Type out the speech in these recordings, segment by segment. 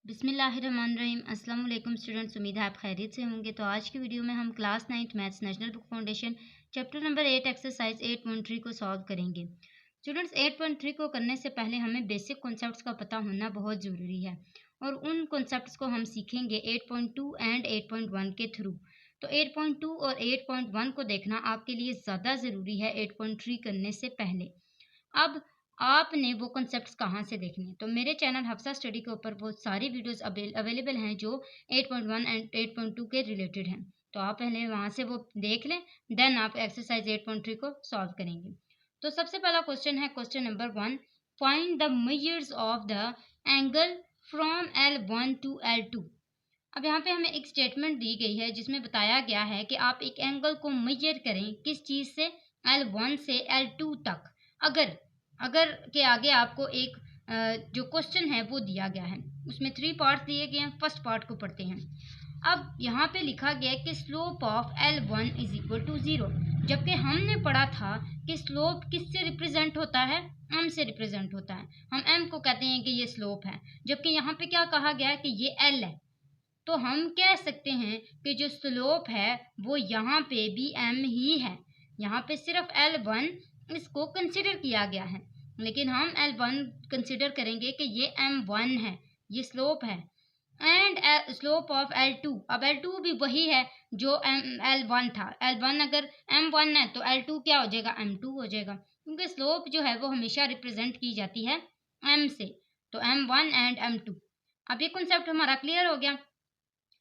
बिस्मिल्लाहिर्रहमानिर्रहीम। अस्सलाम वालेकुम स्टूडेंट्स, उम्मीद है आप खैरियत से होंगे। तो आज की वीडियो में हम class 9th maths national book foundation chapter number 8 exercise 8.3 को सॉल्व करेंगे। स्टूडेंट्स 8.3 को करने से पहले हमें बेसिक कॉन्सेप्ट्स का पता होना बहुत ज़रूरी है और उन कॉन्सेप्ट्स को हम सीखेंगे 8.2 एंड 8.1 के थ्रू। तो 8.2 और 8.1 को देखना आपके लिए ज़्यादा ज़रूरी है 8.3 करने से पहले। अब आपने वो कॉन्सेप्ट्स कहाँ से देखने हैं? तो मेरे चैनल हफ्सा स्टडी के ऊपर बहुत सारी वीडियोस अवेलेबल हैं जो 8.1 एंड 8.2 के रिलेटेड हैं। तो आप पहले वहाँ से वो देख लें, देन आप एक्सरसाइज 8.3 को सॉल्व करेंगे। तो सबसे पहला क्वेश्चन है question number 1, find the measures of the angle from L1 to L2। अब यहाँ पे हमें एक स्टेटमेंट दी गई है जिसमें बताया गया है कि आप एक एंगल को मेजर करें किस चीज़ से, L1 से L2 तक। अगर अगर के आगे आपको एक जो क्वेश्चन है वो दिया गया है, उसमें 3 पार्ट्स दिए गए हैं। फर्स्ट पार्ट को पढ़ते हैं। अब यहाँ पे लिखा गया है कि slope of L1 is equal to 0, जबकि हमने पढ़ा था कि स्लोप किससे रिप्रेजेंट होता है, m से रिप्रेजेंट होता है। हम m को कहते हैं कि ये स्लोप है, जबकि यहाँ पे क्या कहा गया है कि ये l है। तो हम कह सकते हैं कि जो स्लोप है वो यहाँ पे भी m ही है। यहाँ पे सिर्फ L1 इसको कंसिडर किया गया है, लेकिन हम L1 कंसिडर करेंगे कि ये M1 है, ये स्लोप है। एंड स्लोप ऑफ L2, अब L2 भी वही है जो L1 था। L1 अगर M1 है तो L2 क्या हो जाएगा, M2 हो जाएगा, क्योंकि स्लोप जो है वो हमेशा रिप्रेजेंट की जाती है M से। तो M1 एंड M2। अब ये कॉन्सेप्ट हमारा क्लियर हो गया।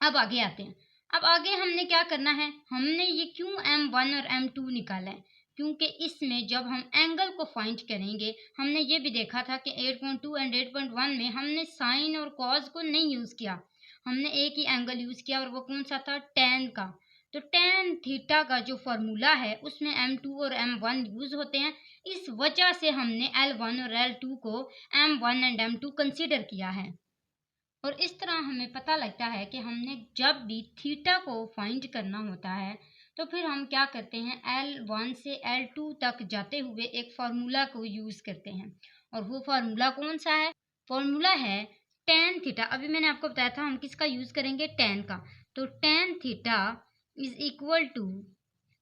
अब आगे आते हैं। अब आगे हमने क्या करना है, हमने ये क्यों M1 और M2 निकाला है, क्योंकि इसमें जब हम एंगल को फाइंड करेंगे, हमने ये भी देखा था कि 8.2 एंड 8.1 में हमने साइन और कॉज को नहीं यूज़ किया, हमने एक ही एंगल यूज़ किया और वो कौन सा था, टेन का। तो टेन थीटा का जो फॉर्मूला है उसमें M2 और M1 यूज़ होते हैं। इस वजह से हमने L1 और L2 को M1 एंड M2 कंसिडर किया है। और इस तरह हमें पता लगता है कि हमने जब भी थीटा को फाइंड करना होता है तो फिर हम क्या करते हैं, L1 से L2 तक जाते हुए एक फार्मूला को यूज़ करते हैं। और वो फार्मूला कौन सा है, फार्मूला है टेन थीटा। अभी मैंने आपको बताया था हम किसका यूज़ करेंगे, टेन का। तो tan theta is equal to,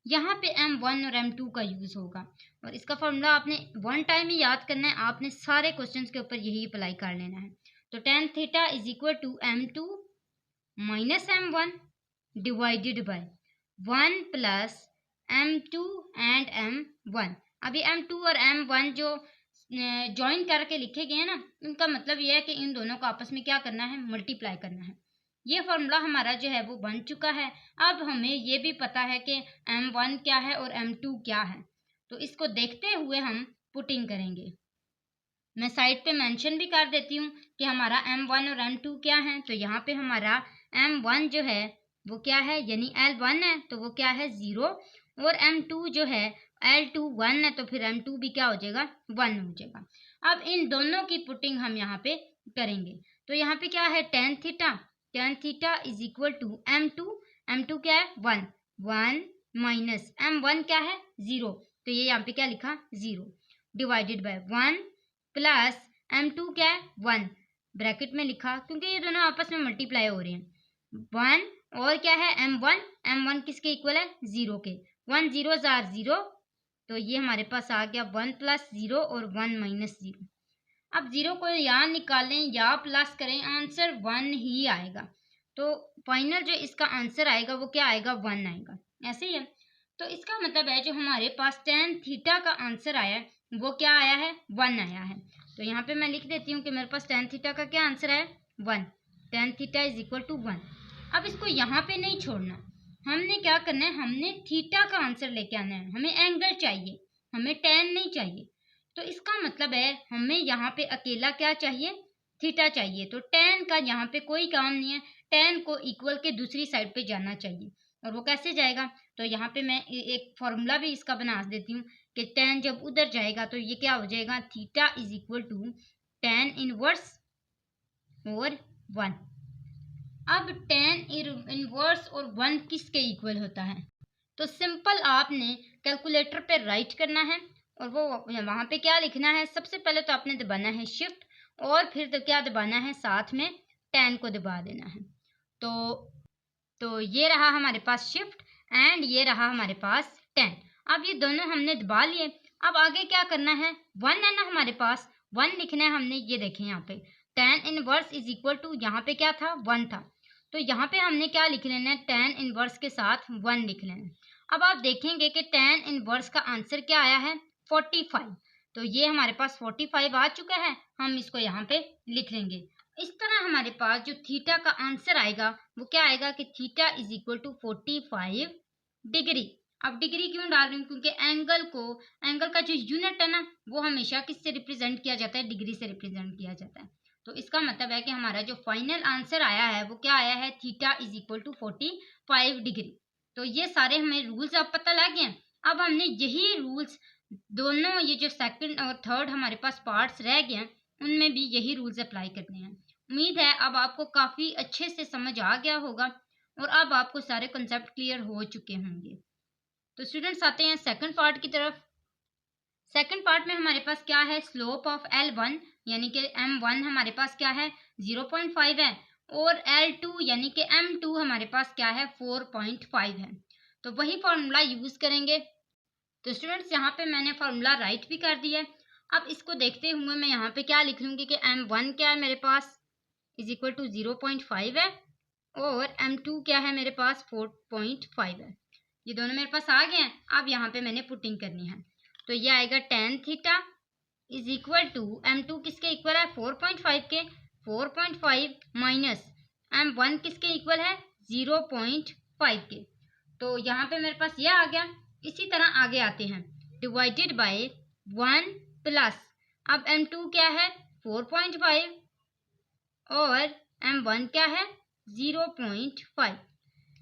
यहाँ पे M1 और M2 का यूज़ होगा। और इसका फार्मूला आपने वन टाइम ही याद करना है, आपने सारे क्वेश्चंस के ऊपर यही अप्लाई कर लेना है। तो tan theta is equal to M2 minus M1 divided by 1 plus M2 and M1। अभी M2 और M1 जो ज्वाइन करके लिखे गए हैं ना, इनका मतलब ये है कि इन दोनों को आपस में क्या करना है, मल्टीप्लाई करना है। ये फॉर्मूला हमारा जो है वो बन चुका है। अब हमें ये भी पता है कि M1 क्या है और M2 क्या है, तो इसको देखते हुए हम पुटिंग करेंगे। मैं साइड पे मेंशन भी कर देती हूँ कि हमारा M1 और M2 क्या है। तो यहाँ पे हमारा M1 जो है वो क्या है, यानी L1 है तो वो क्या है, 0। और M2 जो है L2 1 है, तो फिर M2 भी क्या हो जाएगा, 1 हो जाएगा। अब इन दोनों की पुटिंग हम यहाँ पे करेंगे। तो यहाँ पे क्या है, tan theta is equal to M2 क्या है, 1 माइनस M1 क्या है, 0। तो ये यहाँ पे क्या लिखा, 0 डिवाइडेड बाय 1 प्लस M2 क्या है, 1 ब्रैकेट में लिखा, क्योंकि ये दोनों आपस में मल्टीप्लाई हो रहे हैं। 1 और क्या है, M1 किसके इक्वल है, 0 के। 1 0 जार 0, तो ये हमारे पास आ गया 1 प्लस 0 और 1 माइनस 0। अब 0 को या निकालें या प्लस करें, आंसर 1 ही आएगा। तो फाइनल जो इसका आंसर आएगा वो क्या आएगा, 1 आएगा। ऐसे ही है। तो इसका मतलब है जो हमारे पास टेन थीटा का आंसर आया है वो क्या आया है, 1 आया है। तो यहाँ पे मैं लिख देती हूँ कि मेरे पास टेन थीटा का क्या आंसर है, 1। Tan theta is equal to 1। अब इसको यहाँ पे नहीं छोड़ना, हमने क्या करना है, हमने थीटा का आंसर लेके आना है। हमें एंगल चाहिए, हमें टेन नहीं चाहिए। तो इसका मतलब है हमें यहाँ पे अकेला क्या चाहिए, थीटा चाहिए। तो टेन का यहाँ पे कोई काम नहीं है, टेन को इक्वल के दूसरी साइड पे जाना चाहिए। और वो कैसे जाएगा, तो यहाँ पे मैं एक फॉर्मूला भी इसका बना देती हूँ कि टेन जब उधर जाएगा तो ये क्या हो जाएगा, theta is equal to tan inverse और 1। अब टेन इनवर्स और 1 किसके इक्वल होता है, तो सिंपल आपने कैलकुलेटर पे राइट करना है और वो वहाँ पे क्या लिखना है, सबसे पहले तो आपने दबाना है शिफ्ट और फिर तो क्या दबाना है साथ में 10 को दबा देना है। तो ये रहा हमारे पास शिफ्ट एंड ये रहा हमारे पास 10। अब ये दोनों हमने दबा लिए। अब आगे क्या करना है, 1 है ना हमारे पास, 1 लिखना है हमने। ये देखें यहाँ पे 10 इनवर्स इज इक्वल टू, यहाँ पे क्या था 1 था, तो यहाँ पे हमने क्या लिख लेना है, 10 इनवर्स के साथ 1 लिख लेना है। अब आप देखेंगे कि 10 इनवर्स का आंसर क्या आया है 45। तो ये हमारे पास 45 आ चुका है, हम इसको यहाँ पे लिख लेंगे। इस तरह हमारे पास जो थीटा का आंसर आएगा वो क्या आएगा कि theta is equal to 45 degree. अब डिग्री क्यों डाल रही हूँ, क्योंकि एंगल का जो यूनिट है ना वो हमेशा किससे रिप्रेजेंट किया जाता है, डिग्री से रिप्रेजेंट किया जाता है। तो इसका मतलब है कि हमारा जो फाइनल आंसर आया है वो क्या आया है, theta is equal to 45 degree. तो ये सारे हमें रूल्स अब पता लग गए। अब हमने यही रूल्स दोनों, ये जो सेकंड और थर्ड हमारे पास पार्ट्स रह गए हैं उनमें भी यही रूल्स अप्लाई करने हैं। उम्मीद है अब आपको काफ़ी अच्छे से समझ आ गया होगा और अब आपको सारे कॉन्सेप्ट क्लियर हो चुके होंगे। तो स्टूडेंट्स आते हैं सेकंड पार्ट की तरफ। सेकंड पार्ट में हमारे पास क्या है, स्लोप ऑफ L1 यानी कि M1 हमारे पास क्या है 0.5 है और L2 यानी कि M2 हमारे पास क्या है 4.5 है। तो वही फॉर्मूला यूज करेंगे। तो स्टूडेंट्स यहाँ पे मैंने फॉर्मूला राइट भी कर दिया है। अब इसको देखते हुए मैं यहाँ पे क्या लिख लूँगी कि M1 क्या है मेरे पास इज इक्वल टू 0.5 है और M2 क्या है मेरे पास 4.5 है। ये दोनों मेरे पास आ गए हैं। अब यहाँ पे मैंने पुटिंग करनी है, तो ये आएगा tan theta is equal to M2 किसके इक्वल है 4.5 के, 4.5 माइनस M1 किसके इक्वल है 0.5 के। तो यहाँ पे मेरे पास ये आ गया। इसी तरह आगे आते हैं, डिवाइडेड बाय 1 प्लस, अब M2 क्या है 4.5 और M1 क्या है 0.5।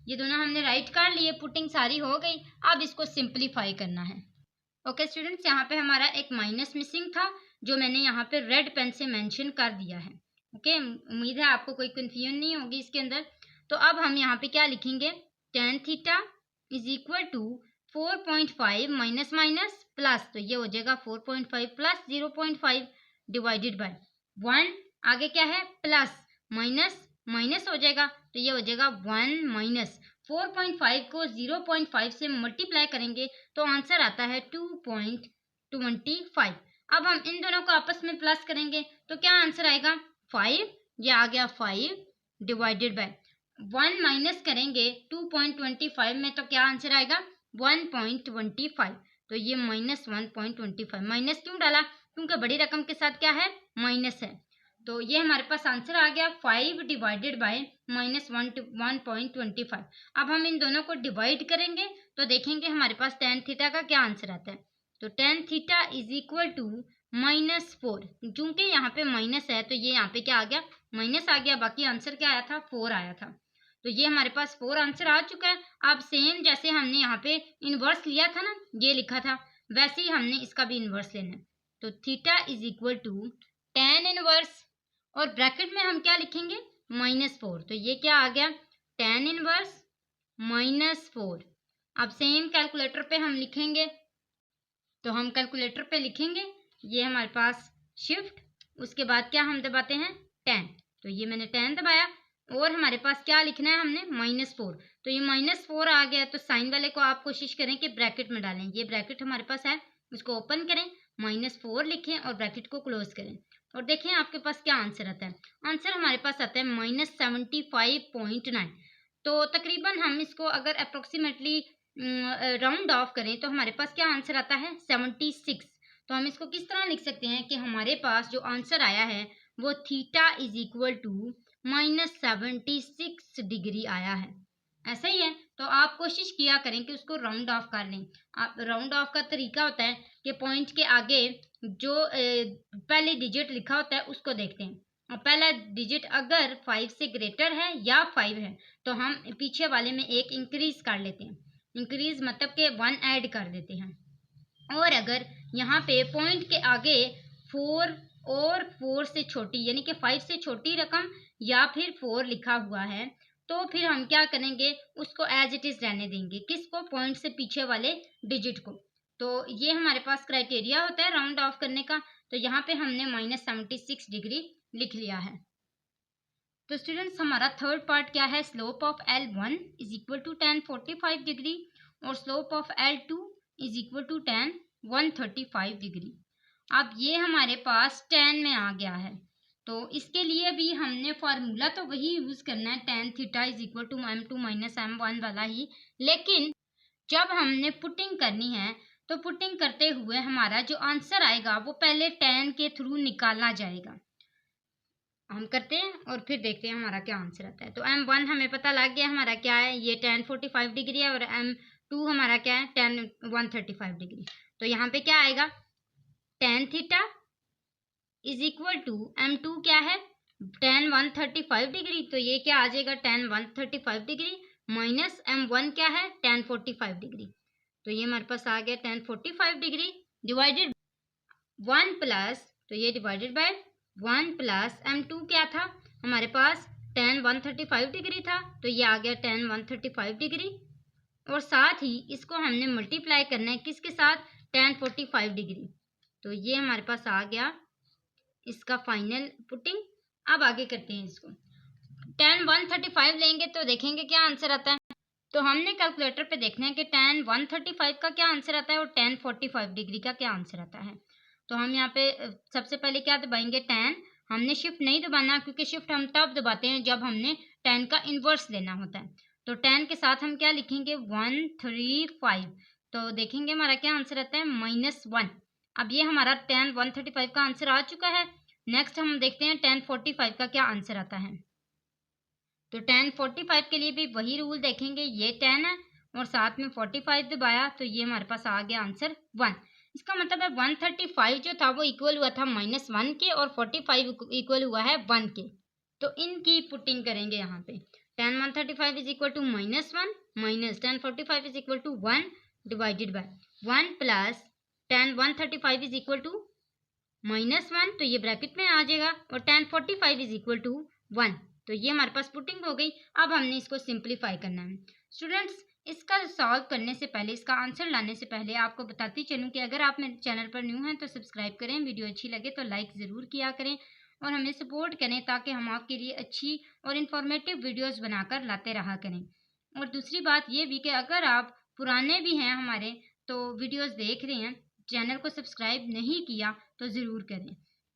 ये दोनों हमने राइट कर लिए, पुटिंग सारी हो गई। अब इसको सिंप्लीफाई करना है। ओके स्टूडेंट्स, यहाँ पे हमारा एक माइनस मिसिंग था जो मैंने यहाँ पे रेड पेन से मेंशन कर दिया है। ओके, उम्मीद है आपको कोई कंफ्यूजन नहीं होगी इसके अंदर। तो अब हम यहाँ पे क्या लिखेंगे, tan theta is equal to 4.5 minus minus plus, तो ये हो जाएगा 4.5 प्लस 0.5 डिवाइडेड बाय 1, आगे क्या है प्लस माइनस माइनस हो जाएगा, तो ये हो जाएगा 1 माइनस 4.5 को 0.5 से मल्टीप्लाई करेंगे तो आंसर आता है 2.25। अब हम इन दोनों को आपस में प्लस करेंगे तो क्या आंसर आएगा 5, ये आ गया 5 डिवाइडेड बाय 1 माइनस करेंगे 2.25 में तो क्या आंसर आएगा 1.25। तो ये माइनस 1.25, माइनस क्यों डाला, क्योंकि बड़ी रकम के साथ क्या है माइनस है। तो ये हमारे पास आंसर आ गया 5 डिवाइडेड बाय माइनस 1.25। अब हम इन दोनों को डिवाइड करेंगे तो देखेंगे हमारे पास tan थीटा का क्या आंसर आता है। तो tan theta is equal to -4, क्योंकि यहाँ पे माइनस है तो ये यहाँ पे क्या आ गया माइनस आ गया, बाकी आंसर क्या आया था 4 आया था। तो ये हमारे पास 4 आंसर आ चुका है। अब सेम जैसे हमने यहाँ पे इनवर्स लिया था ना, ये लिखा था, वैसे ही हमने इसका भी इनवर्स लेना है। तो theta is equal to tan inverse और ब्रैकेट में हम क्या लिखेंगे -4, तो ये क्या आ गया tan इनवर्स -4। अब सेम कैलकुलेटर पे हम लिखेंगे, तो हम कैलकुलेटर पे लिखेंगे, ये हमारे पास शिफ्ट, उसके बाद क्या हम दबाते हैं tan, तो ये मैंने tan दबाया और हमारे पास क्या लिखना है हमने -4, तो ये -4 आ गया। तो साइन वाले को आप कोशिश करें कि ब्रैकेट में डालें, ये ब्रैकेट हमारे पास है, उसको ओपन करें, -4 लिखें और ब्रैकेट को क्लोज करें और देखें आपके पास क्या आंसर आता है। आंसर हमारे पास आता है -75.9। तो तकरीबन हम इसको अगर अप्रोक्सीमेटली राउंड ऑफ करें तो हमारे पास क्या आंसर आता है 76। तो हम इसको किस तरह लिख सकते हैं कि हमारे पास जो आंसर आया है वो theta is equal to -76 degree आया है, ऐसा ही है। तो आप कोशिश किया करें कि उसको राउंड ऑफ कर लें। आप राउंड ऑफ का तरीका होता है कि पॉइंट के आगे जो पहले डिजिट लिखा होता है उसको देखते हैं, और पहला डिजिट अगर 5 से ग्रेटर है या 5 है तो हम पीछे वाले में एक इंक्रीज कर लेते हैं, इंक्रीज मतलब कि 1 ऐड कर देते हैं। और अगर यहाँ पे पॉइंट के आगे 4 और 4 से छोटी यानी कि 5 से छोटी रकम या फिर 4 लिखा हुआ है तो फिर हम क्या करेंगे उसको एज इट इज रहने देंगे, किसको पॉइंट से पीछे वाले डिजिट को। तो ये हमारे पास क्राइटेरिया होता है राउंड ऑफ करने का। तो यहाँ पे हमने -76 डिग्री लिख लिया है। तो स्टूडेंट्स हमारा थर्ड पार्ट क्या है, slope of L1 is equal to tan 45 degree और slope of L2 is equal to tan 135 degree. अब ये हमारे पास tan में आ गया है, तो इसके लिए भी हमने फार्मूला तो वही यूज़ करना है, tan theta is equal to m2 minus m1 वाला ही, लेकिन जब हमने पुटिंग करनी है तो पुटिंग करते हुए हमारा जो आंसर आएगा वो पहले tan के थ्रू निकालना जाएगा। हम करते हैं और फिर देखते हैं हमारा क्या आंसर आता है। तो m1 हमें पता लग गया हमारा क्या है, ये tan 45 डिग्री है, और m2 हमारा क्या है, tan 135 डिग्री। तो यहाँ पे क्या आएगा, tan theta is equal to m2 क्या है, tan 135 डिग्री, तो ये क्या आ जाएगा, tan 135 डिग्री माइनस m1 क्या है, tan 45 डिग्री। तो ये हमारे पास आ गया tan 45 डिग्री डिवाइडेड 1 प्लस, तो ये डिवाइडेड बाय 1 प्लस m2 क्या था हमारे पास, tan 135 डिग्री था, तो ये आ गया tan 135 डिग्री, और साथ ही इसको हमने मल्टीप्लाई करना है किसके साथ, tan 45 डिग्री। तो ये हमारे पास आ गया इसका फाइनल पुटिंग। अब आगे करते हैं इसको, tan 135 लेंगे तो देखेंगे क्या आंसर आता है। तो हमने कैलकुलेटर पे देखना है कि tan 135 का क्या आंसर आता है और tan 45 डिग्री का क्या आंसर आता है। तो हम यहाँ पे सबसे पहले क्या दबाएंगे, tan, हमने शिफ्ट नहीं दबाना क्योंकि शिफ्ट हम तब दबाते हैं जब हमने tan का इन्वर्स लेना होता है। तो tan के साथ हम क्या लिखेंगे, 135, तो देखेंगे हमारा क्या आंसर आता है, -1। अब ये हमारा tan 135 का आंसर आ चुका है। नेक्स्ट हम देखते हैं tan 45 का क्या आंसर आता है। तो tan 45 के लिए भी वही रूल देखेंगे, ये tan है और साथ में 45 दबाया, तो ये हमारे पास आ गया आंसर 1। इसका मतलब है 135 जो था वो इक्वल हुआ था -1 के और 45 इक्वल हुआ है 1 के। तो इनकी पुटिंग करेंगे यहाँ पे, tan 135 is equal to -1 minus tan 45 is equal to 1 divided by 1 plus tan 135 is equal to -1, तो ये ब्रैकेट में आ जाएगा, और tan 45 इज इक्वल टू 1। तो ये हमारे पास पुटिंग हो गई। अब हमने इसको सिंप्लीफाई करना है। स्टूडेंट्स इसका सॉल्व करने से पहले, इसका आंसर लाने से पहले आपको बताती चलूँ कि अगर आप मेरे चैनल पर न्यू हैं तो सब्सक्राइब करें, वीडियो अच्छी लगे तो लाइक ज़रूर किया करें और हमें सपोर्ट करें ताकि हम आपके लिए अच्छी और इन्फॉर्मेटिव वीडियोस बनाकर लाते रहा करें। और दूसरी बात ये भी कि अगर आप पुराने भी हैं हमारे तो वीडियोस देख रहे हैं, चैनल को सब्सक्राइब नहीं किया तो ज़रूर करें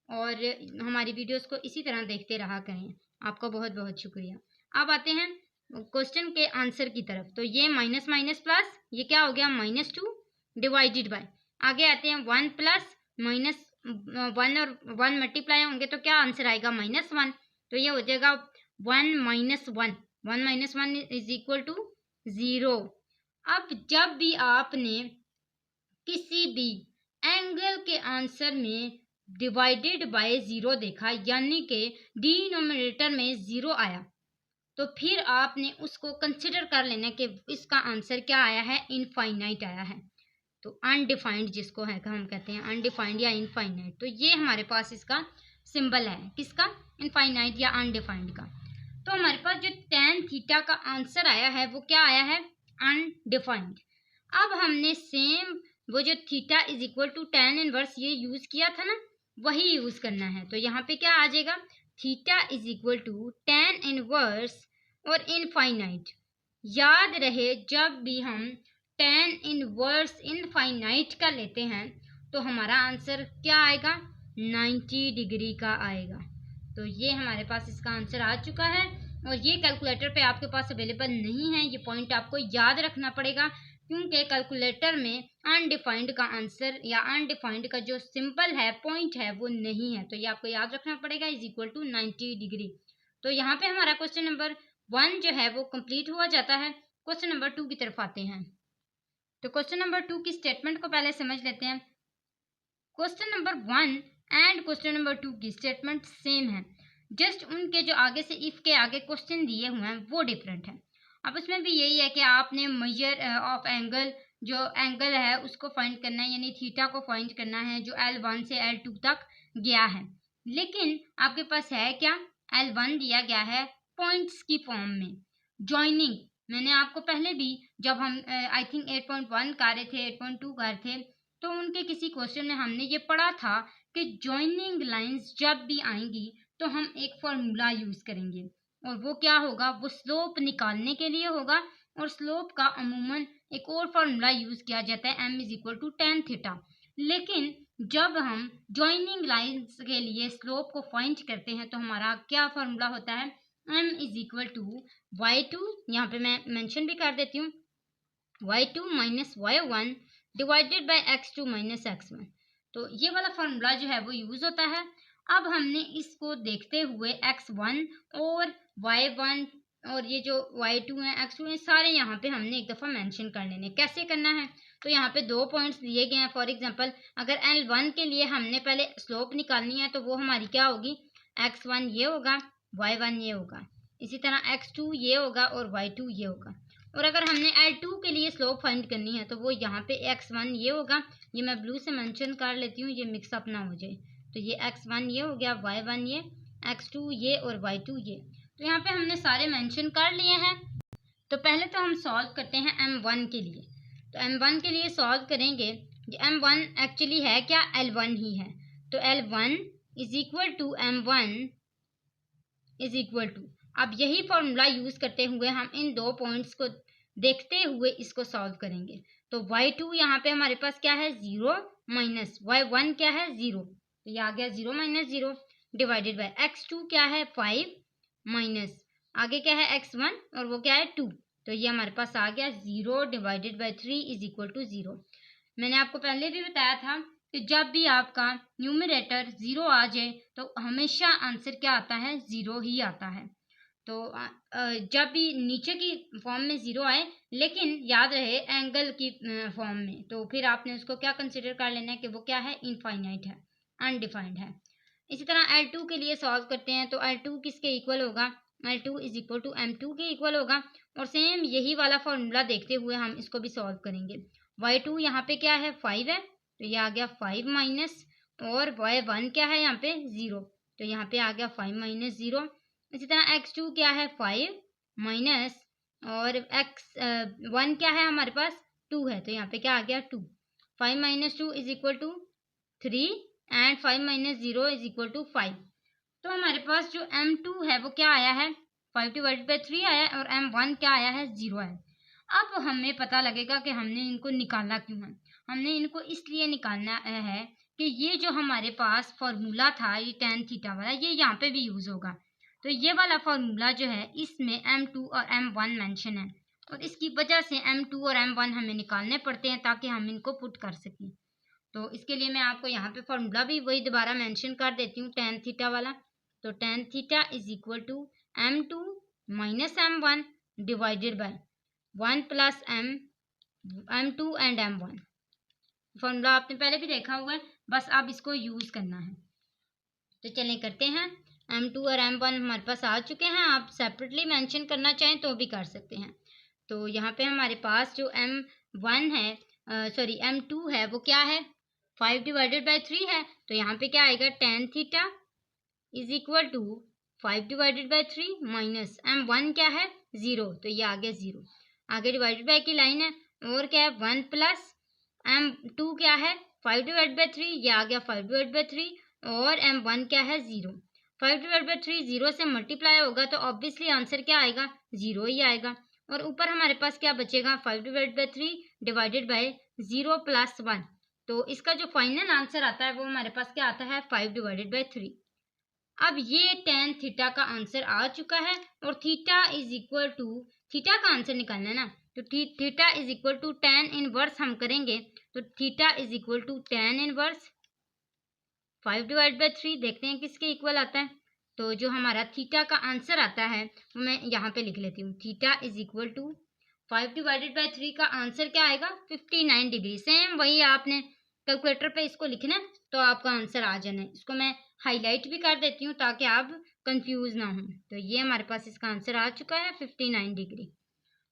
और हमारी वीडियोस को इसी तरह देखते रहा करें। आपका बहुत बहुत शुक्रिया। अब आते हैं क्वेश्चन के आंसर की तरफ। तो ये माइनस माइनस प्लस, ये क्या हो गया, -2 डिवाइडेड बाय, आगे आते हैं 1 प्लस -1 और 1 मल्टीप्लाई होंगे तो क्या आंसर आएगा, -1। तो ये हो जाएगा 1 - 1, 1 - 1 इज इक्वल टू 0। अब जब भी आपने किसी भी एंगल के आंसर में डिवाइडेड बाय 0 देखा, यानी कि डिनोमिनेटर में 0 आया, तो फिर आपने उसको कंसिडर कर लेना कि इसका आंसर क्या आया है, इनफाइनाइट आया है। तो अनडिफाइंड जिसको है हम कहते हैं अनडिफाइंड या इनफाइनाइट, तो ये हमारे पास इसका सिंबल है, किसका, इनफाइनाइट या अनडिफाइंड का। तो हमारे पास जो tan थीटा का आंसर आया है वो क्या आया है, अनडिफाइंड। अब हमने सेम वो जो theta is equal to tan inverse ये यूज किया था ना, वही यूज करना है। तो यहाँ पे क्या आ जाएगा, theta is equal to tan inverse और इनफाइनाइट। याद रहे जब भी हम tan इनवर्स इनफाइनाइट का लेते हैं तो हमारा आंसर क्या आएगा, 90 डिग्री का आएगा। तो ये हमारे पास इसका आंसर आ चुका है और ये कैलकुलेटर पे आपके पास अवेलेबल नहीं है, ये पॉइंट आपको याद रखना पड़ेगा क्योंकि कैलकुलेटर में अनडिफाइंड का आंसर या अनडिफाइंड का जो सिंबल है, पॉइंट है, वो नहीं है। तो ये आपको याद रखना पड़ेगा, इज इक्वल टू 90 डिग्री। तो यहाँ पे हमारा क्वेश्चन नंबर 1 जो है वो कंप्लीट हुआ जाता है। क्वेश्चन नंबर 2 की तरफ आते हैं। तो क्वेश्चन नंबर 2 की स्टेटमेंट को पहले समझ लेते हैं। Question number 1 and question number 2 की स्टेटमेंट सेम है, जस्ट उनके जो आगे से इफ के आगे क्वेश्चन दिए हुए हैं वो डिफरेंट है। अब उसमें भी यही है कि आपने मेजर ऑफ एंगल, जो एंगल है उसको फाइंड करना है, यानी थीटा को फाइंड करना है जो L1 से L2 तक गया है। लेकिन आपके पास है क्या, L1 दिया गया है पॉइंट्स की फॉर्म में, जॉइनिंग। मैंने आपको पहले भी जब हम आई थिंक 8.1 कर रहे थे, 8.2 कर रहे थे, तो उनके किसी क्वेश्चन में हमने ये पढ़ा था कि जॉइनिंग लाइंस जब भी आएंगी तो हम एक फॉर्मूला यूज करेंगे। और वो क्या होगा, वो स्लोप निकालने के लिए होगा। और स्लोप का अमूमन एक और फार्मूला यूज किया जाता है, m is equal to tan theta. लेकिन जब हम ज्वाइनिंग लाइंस के लिए स्लोप को फाइंड करते हैं तो हमारा क्या फार्मूला होता है, m is equal to y2, यहाँ पे मैं मेंशन भी कर देती हूँ, y2 minus y1 divided by x2 minus x1। तो ये वाला फार्मूला जो है वो यूज होता है। अब हमने इसको देखते हुए x1 और y1 और ये जो y2 है x2 है सारे यहाँ पे हमने एक दफ़ा मेंशन कर लेने। कैसे करना है, तो यहाँ पे दो पॉइंट्स दिए गए हैं। फॉर एग्जांपल अगर L1 के लिए हमने पहले स्लोप निकालनी है तो वो हमारी क्या होगी, x1 ये होगा, y1 ये होगा, इसी तरह x2 ये होगा और y2 ये होगा। और अगर हमने L2 के लिए स्लोप फाइंड करनी है तो वो यहाँ पे x1 ये होगा, ये मैं ब्लू से मेंशन कर लेती हूँ, ये मिक्स अप ना हो जाए। तो ये x1 ये हो गया, y1 ये, x2 ये और y2 ये। तो यहाँ पे हमने सारे मेंशन कर लिए हैं। तो पहले तो हम सॉल्व करते हैं m1 के लिए। तो m1 के लिए सॉल्व करेंगे, m1 एक्चुअली है क्या, L1 ही है। तो L1 is equal to m1 is equal to, अब यही फॉर्मूला यूज करते हुए हम इन दो पॉइंट्स को देखते हुए इसको सॉल्व करेंगे। तो y2 यहाँ पे हमारे पास क्या है, 0 माइनस y1 क्या है, 0, तो ये आ गया 0 माइनस 0 डिवाइडेड बाय x2 क्या है, 5 माइनस आगे क्या है x1 और वो क्या है 2। तो ये हमारे पास आ गया 0 divided by 3 is equal to 0। मैंने आपको पहले भी बताया था कि जब भी आपका न्यूमरेटर 0 आ जाए तो हमेशा आंसर क्या आता है, 0 ही आता है। तो जब भी नीचे की फॉर्म में 0 आए, लेकिन याद रहे एंगल की फॉर्म में, तो फिर आपने उसको क्या कंसिडर कर लेना है कि वो क्या है, इनफाइनाइट है, अनडिफाइंड है। इसी तरह L2 के लिए सॉल्व करते हैं। तो L2 किसके इक्वल होगा, L2 is equal to M2 के इक्वल होगा। और सेम यही वाला फॉर्मूला देखते हुए हम इसको भी सॉल्व करेंगे। y2 यहाँ पे क्या है, 5 है, तो ये आ गया 5 माइनस, और y1 क्या है यहाँ पे 0, तो यहाँ पे आ गया 5 माइनस 0। इसी तरह x2 क्या है, 5 माइनस, और x1 क्या है हमारे पास 2 है, तो यहाँ पे क्या आ गया 2। 5 minus 2 is equal to 3 and 5 minus 0 is equal to 5। तो हमारे पास जो m2 है वो क्या आया है, 5 डिवाइडेड बाई 3 आया है, और m1 क्या आया है, 0 है। अब हमें पता लगेगा कि हमने इनको निकालना क्यों है। हमने इनको इसलिए निकालना है कि ये जो हमारे पास फॉर्मूला था, ये tan थीटा वाला, ये यहाँ पे भी यूज होगा। तो ये वाला फॉर्मूला जो है इसमें m2 और m1 मेंशन है, और इसकी वजह से m2 और m1 हमें निकालने पड़ते हैं ताकि हम इनको पुट कर सकें। तो इसके लिए मैं आपको यहाँ पे फॉर्मूला भी वही दोबारा मेंशन कर देती हूँ, tan थीटा वाला। तो tan theta is equal to m2 minus m1 divided by 1 plus m2 and m1। Formula आपने पहले भी देखा हुआ है, बस अब इसको यूज करना है। तो चलें करते हैं। m2 और m1 हमारे पास आ चुके हैं, आप सेपरेटली मेंशन करना चाहें तो भी कर सकते हैं। तो यहाँ पे हमारे पास जो m1 है, सॉरी m2 है, वो क्या है, 5 डिवाइडेड बाई 3 है। तो यहाँ पे क्या आएगा, tan theta is equal to 5 divided by 3 minus m1 क्या है, 0, तो ये आ गया 0। आगे डिवाइडेड बाई की लाइन है, और क्या है 1 प्लस m2 क्या है 5 डिवाइडेड बाई 3, ये आ गया 5 डिवाइडेड बाई 3, और m1 क्या है 0। 5 डिवाइड बाई 3 0 से मल्टीप्लाई होगा तो ऑब्वियसली आंसर क्या आएगा, 0 ही आएगा। और ऊपर हमारे पास क्या बचेगा, 5 divide by 3 divided by 0 plus 1। तो इसका जो फाइनल आंसर आता है वो हमारे पास क्या आता है, 5 डिवाइडेड बाई 3। अब ये tan थीटा का आंसर आ चुका है, और theta is equal to, theta का आंसर निकालना है ना, तो theta is equal to tan inverse हम करेंगे। तो theta is equal to tan inverse 5 divide by 3, देखते हैं किसके इक्वल आता है। तो जो हमारा थीटा का आंसर आता है वो मैं यहाँ पे लिख लेती हूँ, theta is equal to 5 divided by 3 का आंसर क्या आएगा, 59 डिग्री। सेम वही आपने कैलकुलेटर पे इसको लिखना है तो आपका आंसर आ जाना है। इसको मैं हाईलाइट भी कर देती हूँ ताकि आप कंफ्यूज ना हो। तो ये हमारे पास इसका आंसर आ चुका है 59 डिग्री।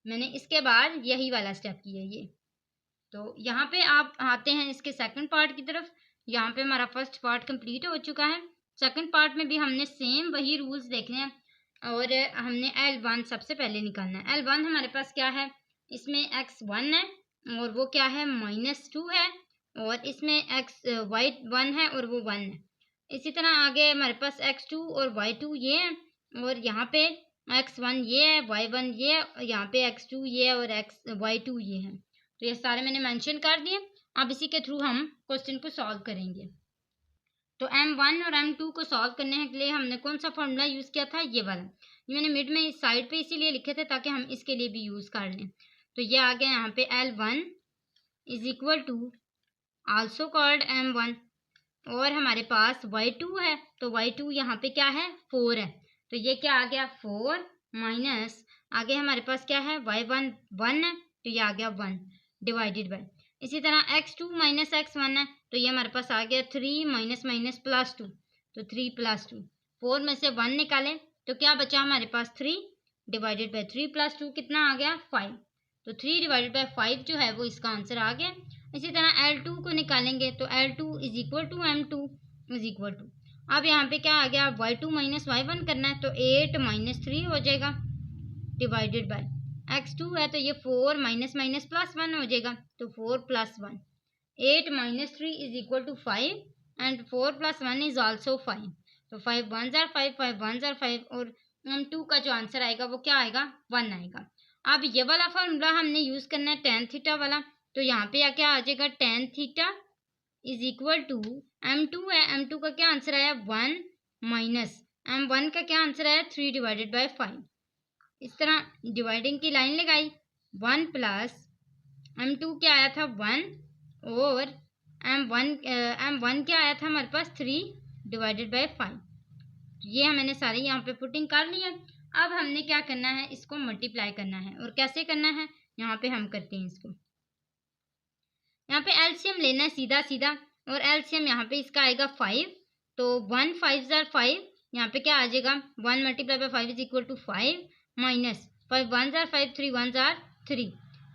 मैंने इसके बाद यही वाला स्टेप किया ये। तो यहाँ पे आप आते हैं इसके सेकंड पार्ट की तरफ। यहाँ पे हमारा फर्स्ट पार्ट कंप्लीट हो चुका है। सेकंड पार्ट में भी हमने सेम वही रूल्स देखने हैं, और हमने L1 सबसे पहले निकालना है। L1 हमारे पास क्या है, इसमें x1 है और वो क्या है -2 है, और इसमें y1 है और वो 1 है। इसी तरह आगे हमारे पास x2 और y2 ये है, और यहाँ पे x1 ये है, y1 ये है, यहाँ पे x2 ये है और y2 ये है। तो ये सारे मैंने मेंशन कर दिए। अब इसी के थ्रू हम क्वेश्चन को सॉल्व करेंगे। तो m1 और m2 को सॉल्व करने के लिए हमने कौन सा फॉर्मूला यूज़ किया था, ये वाला। ये मैंने मिड में इस साइड पे इसीलिए लिखे थे ताकि हम इसके लिए भी यूज़ कर लें। तो ये आ गया यहाँ पे L1 is equal to also called m1, और हमारे पास y2 है, तो y2 यहाँ पे क्या है, 4 है। तो ये क्या आ गया, 4 माइनस आगे हमारे पास क्या है, y1 1 है, तो ये आ गया 1 डिवाइडेड बाय। इसी तरह x2 माइनस x1 है, तो ये हमारे पास आ गया 3 माइनस माइनस प्लस 2, तो 3 प्लस 2। 4 में से 1 निकालें तो क्या बचा हमारे पास, 3 डिवाइडेड बाय 3 प्लस 2 कितना आ गया, 5। तो 3 डिवाइडेड बाय 5 जो है वो इसका आंसर आ गया। इसी तरह L2 को निकालेंगे तो L2 is equal to M2 is equal to, अब यहाँ पे क्या आ गया, y2 माइनस y1 करना है, तो 8 माइनस 3 हो जाएगा डिवाइडेड बाय x2 है, तो ये 4 माइनस माइनस प्लस 1 हो जाएगा, तो 4 plus 1। 8 minus 3 is equal to 5 and 4 plus 1 is also 5। तो 5 1 जार 5, 5 1 जार 5, और M2 का जो आंसर आएगा वो क्या आएगा, 1 आएगा। अब ये वाला फॉर्मूला हमने यूज़ करना है tan थीटा वाला, तो यहाँ पे क्या आ जाएगा, tan theta is equal to M2 है, M2 का क्या आंसर आया, 1 माइनस M1 का क्या आंसर आया, 3 डिवाइडेड बाय 5। इस तरह डिवाइडिंग की लाइन लगाई, 1 प्लस M2 क्या आया था, 1, और M1 क्या आया था हमारे पास, 3 डिवाइडेड बाय 5। ये मैंने सारे यहाँ पे पुटिंग कर लिया। अब हमने क्या करना है, इसको मल्टीप्लाई करना है, और कैसे करना है यहाँ पे हम करते हैं इसको। यहाँ पे एलसीएम लेना है सीधा सीधा, और एलसीएम यहाँ पे इसका आएगा 5, तो 1 5 जार 5, यहाँ पे क्या आ जाएगा, 1 multiply by 5 is equal to 5 minus 5 1 जार 5, 3 1 जार 3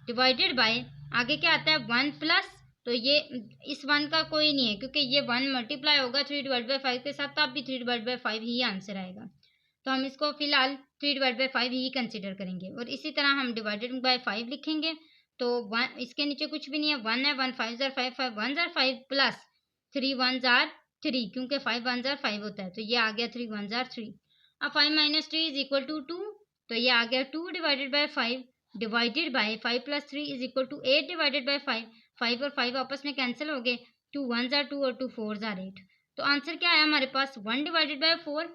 डिवाइडेड बाय आगे क्या आता है, 1 प्लस, तो ये इस 1 का कोई नहीं है क्योंकि ये 1 मल्टीप्लाई होगा 3 डिवाइड बाय 5 के साथ, तब भी 3 डिवाइड बाय 5 ही आंसर आएगा। तो हम इसको फिलहाल 3 डिवाइड बाय 5 ही कंसिडर करेंगे, और इसी तरह हम डिवाइडेड बाय 5 लिखेंगे, तो 1 इसके नीचे कुछ भी नहीं है, 1 है, 1 5 जार 5, 5 1 जार 5 प्लस 3 1 जार 3, क्योंकि 5 1 जार 5 होता है, तो ये आ गया 3 1 जार 3। अब 5 माइनस 3 इज इक्वल टू 2, तो ये आ गया 2 divided by 5 divided by 5 plus 3 is equal to 8 divided by 5। 5 और 5 आपस में कैंसिल हो गए, 2 1 जार 2 और 2 4 जार 8। तो आंसर क्या आया हमारे पास, 1 डिवाइडेड बाय 4।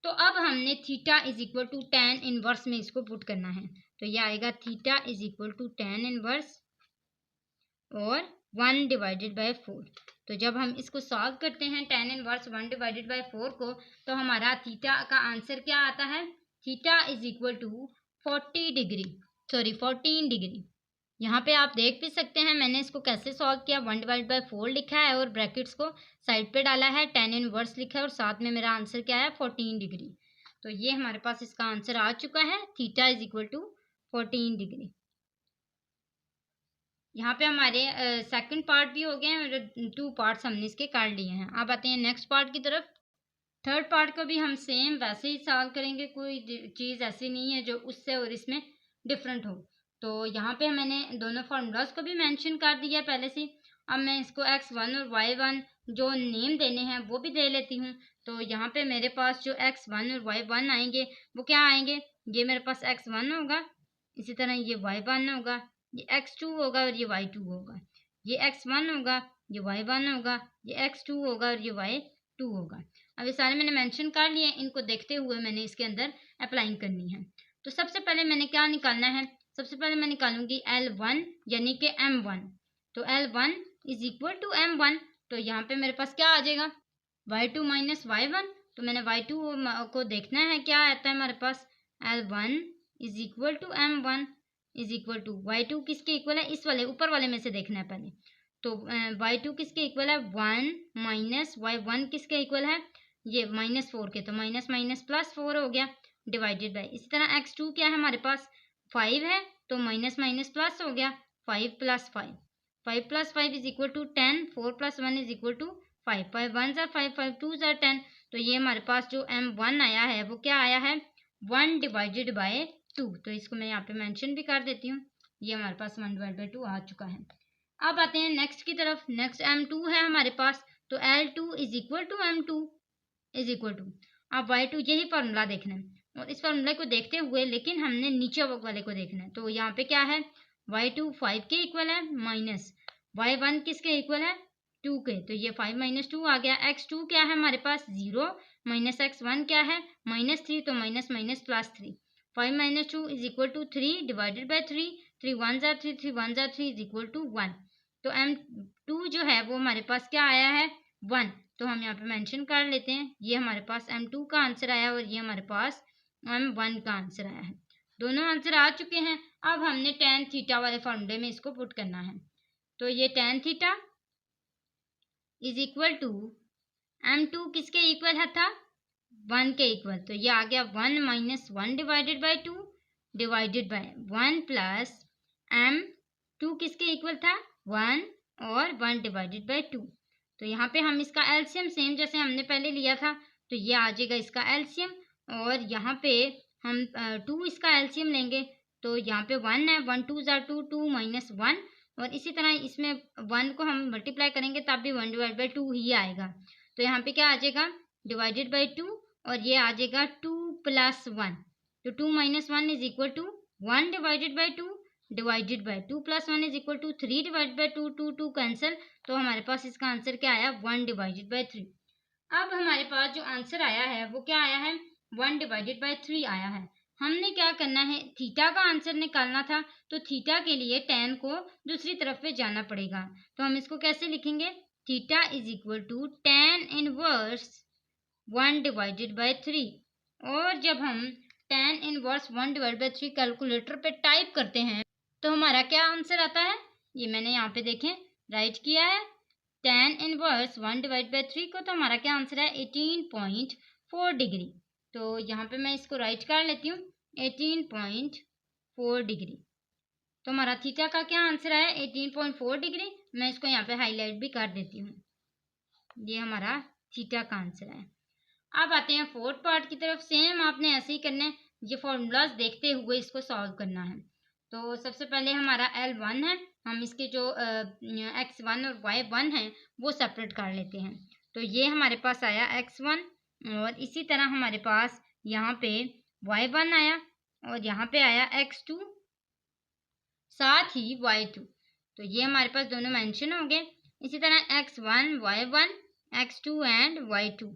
तो अब हमने theta is equal to tan inverse में इसको पुट करना है, तो ये आएगा theta is equal to tan inverse और 1 डिवाइडेड बाय 4। तो जब हम इसको सॉल्व करते हैं tan इनवर्स 1 डिवाइडेड बाय 4 को, तो हमारा थीटा का आंसर क्या आता है, theta is equal to 14 degree. यहाँ पे आप देख भी सकते हैं मैंने इसको कैसे सॉल्व किया, 1 डिवाइड बाय 4 लिखा है और ब्रैकेट्स को साइड पे डाला है, tan इनवर्स लिखा है, और साथ में मेरा आंसर क्या है, 14 डिग्री। तो ये हमारे पास इसका आंसर आ चुका है, theta is equal to 14 degree. यहाँ पे हमारे सेकंड पार्ट भी हो गए हैं, और 2 पार्ट्स हमने इसके कर लिए हैं। अब आते हैं नेक्स्ट पार्ट की तरफ। थर्ड पार्ट को भी हम सेम वैसे ही सॉल्व करेंगे, कोई चीज़ ऐसी नहीं है जो उससे और इसमें डिफरेंट हो। तो यहाँ पे मैंने दोनों फार्मूलाज को भी मेंशन कर दिया पहले से। अब मैं इसको x1 और y1 जो नेम देने हैं वो भी दे लेती हूँ। तो यहाँ पे मेरे पास जो x1 और y1 आएंगे वो क्या आएंगे, ये मेरे पास x1 होगा, इसी तरह ये y1 होगा, ये x2 होगा और ये y2 होगा, ये x1 होगा, ये y1 होगा, ये x2 होगा और ये y2 होगा। अब ये सारे मैंने मेंशन कर लिए, इनको देखते हुए मैंने इसके अंदर अप्लाइंग करनी है। तो सबसे पहले मैंने क्या निकालना है, सबसे पहले मैं निकालूंगी L1 यानी कि M1। तो L1 is equal to M1, तो यहाँ पे मेरे पास क्या आ जाएगा, y2 माइनस y1। तो मैंने y2 को देखना है क्या आता है हमारे पास, L1 is equal to M1 is equal to y2 किसके इक्वल है, इस वाले ऊपर वाले में से देखना है पहले। तो y2 किसके इक्वल है, 1 माइनस y1 किसके इक्वल है, ये -4 के, तो माइनस माइनस प्लस 4 हो गया डिवाइडेड बाय। इसी तरह x2 क्या है हमारे पास, 5 है, तो माइनस माइनस प्लस हो गया, 5 plus 5, 5 plus 5 is equal to 10, 4 plus 1 is equal to 5, 5 1 जार 5, 5 2 जार 10। तो ये हमारे पास जो M1 आया है वो क्या आया है, 1 डिवाइडेड बाय 2। तो इसको मैं यहाँ पे मेंशन भी कर देती हूँ, ये हमारे पास 1 डिवाइड बाय 2 आ चुका है। अब आते हैं नेक्स्ट की तरफ। नेक्स्ट M2 है हमारे पास, तो L2 is equal to M2 is equal to, अब y2 यही फॉर्मूला देखना है, और इस फार्मूले को देखते हुए लेकिन हमने नीचे वाले को देखना है। तो यहाँ पे क्या है, y2 5 के इक्वल है माइनस y1 किसके इक्वल है 2 के, तो ये 5 माइनस 2 आ गया। x2 क्या है हमारे पास 0 माइनस x1 क्या है -3, तो minus minus plus 3। 5 minus 2 is equal to 3 divided by 3, 3 1 ज़ा 3, 3 1 ज़ा 3 इज इक्वल टू 1। तो m2 जो है वो हमारे पास क्या आया है 1, तो हम यहाँ पे मेंशन कर लेते हैं। ये हमारे पास m2 का आंसर आया और ये हमारे पास m1 का आंसर आया है। दोनों आंसर आ चुके हैं। अब हमने tan थीटा वाले फॉर्मूले में इसको पुट करना है। तो ये tan theta is equal to m2 किसके इक्वल था 1 के इक्वल, तो ये आ गया 1 minus 1 divided by 2 divided by 1 plus m2 किसके इक्वल था 1 और 1 डिवाइडेड बाई 2। तो यहाँ पे हम इसका एलसीएम सेम जैसे हमने पहले लिया था, तो ये आ जाएगा इसका एलसीएम, और यहाँ पे हम 2 इसका एलसीएम लेंगे। तो यहाँ पे 1 है, 1 2 ज़ा 2, 2 माइनस 1, और इसी तरह इसमें 1 को हम मल्टीप्लाई करेंगे तब भी 1 डिवाइड बाई 2 ही आएगा। तो यहाँ पे क्या आ जाएगा डिवाइडेड बाई 2, और ये आ जाएगा 2 प्लस 1, तो 2 minus 1 is equal to 1 divided by 2 divided by 2 plus 1 is equal to 3 divided by 2, 2 2 cancel, तो हमारे पास इसका आंसर क्या आया 1 डिवाइडेड बाई 3। अब हमारे पास जो आंसर आया है वो क्या आया है 1 डिवाइडेड बाई 3 आया है। हमने क्या करना है, थीटा का आंसर निकालना था, तो थीटा के लिए tan को दूसरी तरफ पे जाना पड़ेगा। तो हम इसको कैसे लिखेंगे, theta is equal to tan inverse 1 divided by 3। और जब हम tan inverse 1 divided by 3 calculator पे टाइप करते हैं तो हमारा क्या आंसर आता है, ये मैंने यहाँ पे देखें राइट किया है tan इनवर्स 1 डिवाइड बाई 3 को, तो हमारा क्या आंसर है 18.4 डिग्री। तो यहाँ पे मैं इसको राइट कर लेती हूँ 18.4 डिग्री। तो हमारा थीटा का क्या आंसर है 18.4 डिग्री। मैं इसको यहाँ पे हाईलाइट भी कर देती हूँ, ये हमारा थीटा का आंसर है। अब आते हैं फोर्थ पार्ट की तरफ। सेम आपने ऐसे ही करना है, ये फॉर्मूलाज देखते हुए इसको सॉल्व करना है। तो सबसे पहले हमारा L1 है, हम इसके जो x1 और y1 है वो सेपरेट कर लेते हैं। तो ये हमारे पास आया x1, और इसी तरह हमारे पास यहाँ पे y1 आया, और यहाँ पे आया x2 साथ ही y2। तो ये हमारे पास दोनों मेंशन हो गए। इसी तरह x1 y1 x2 and y2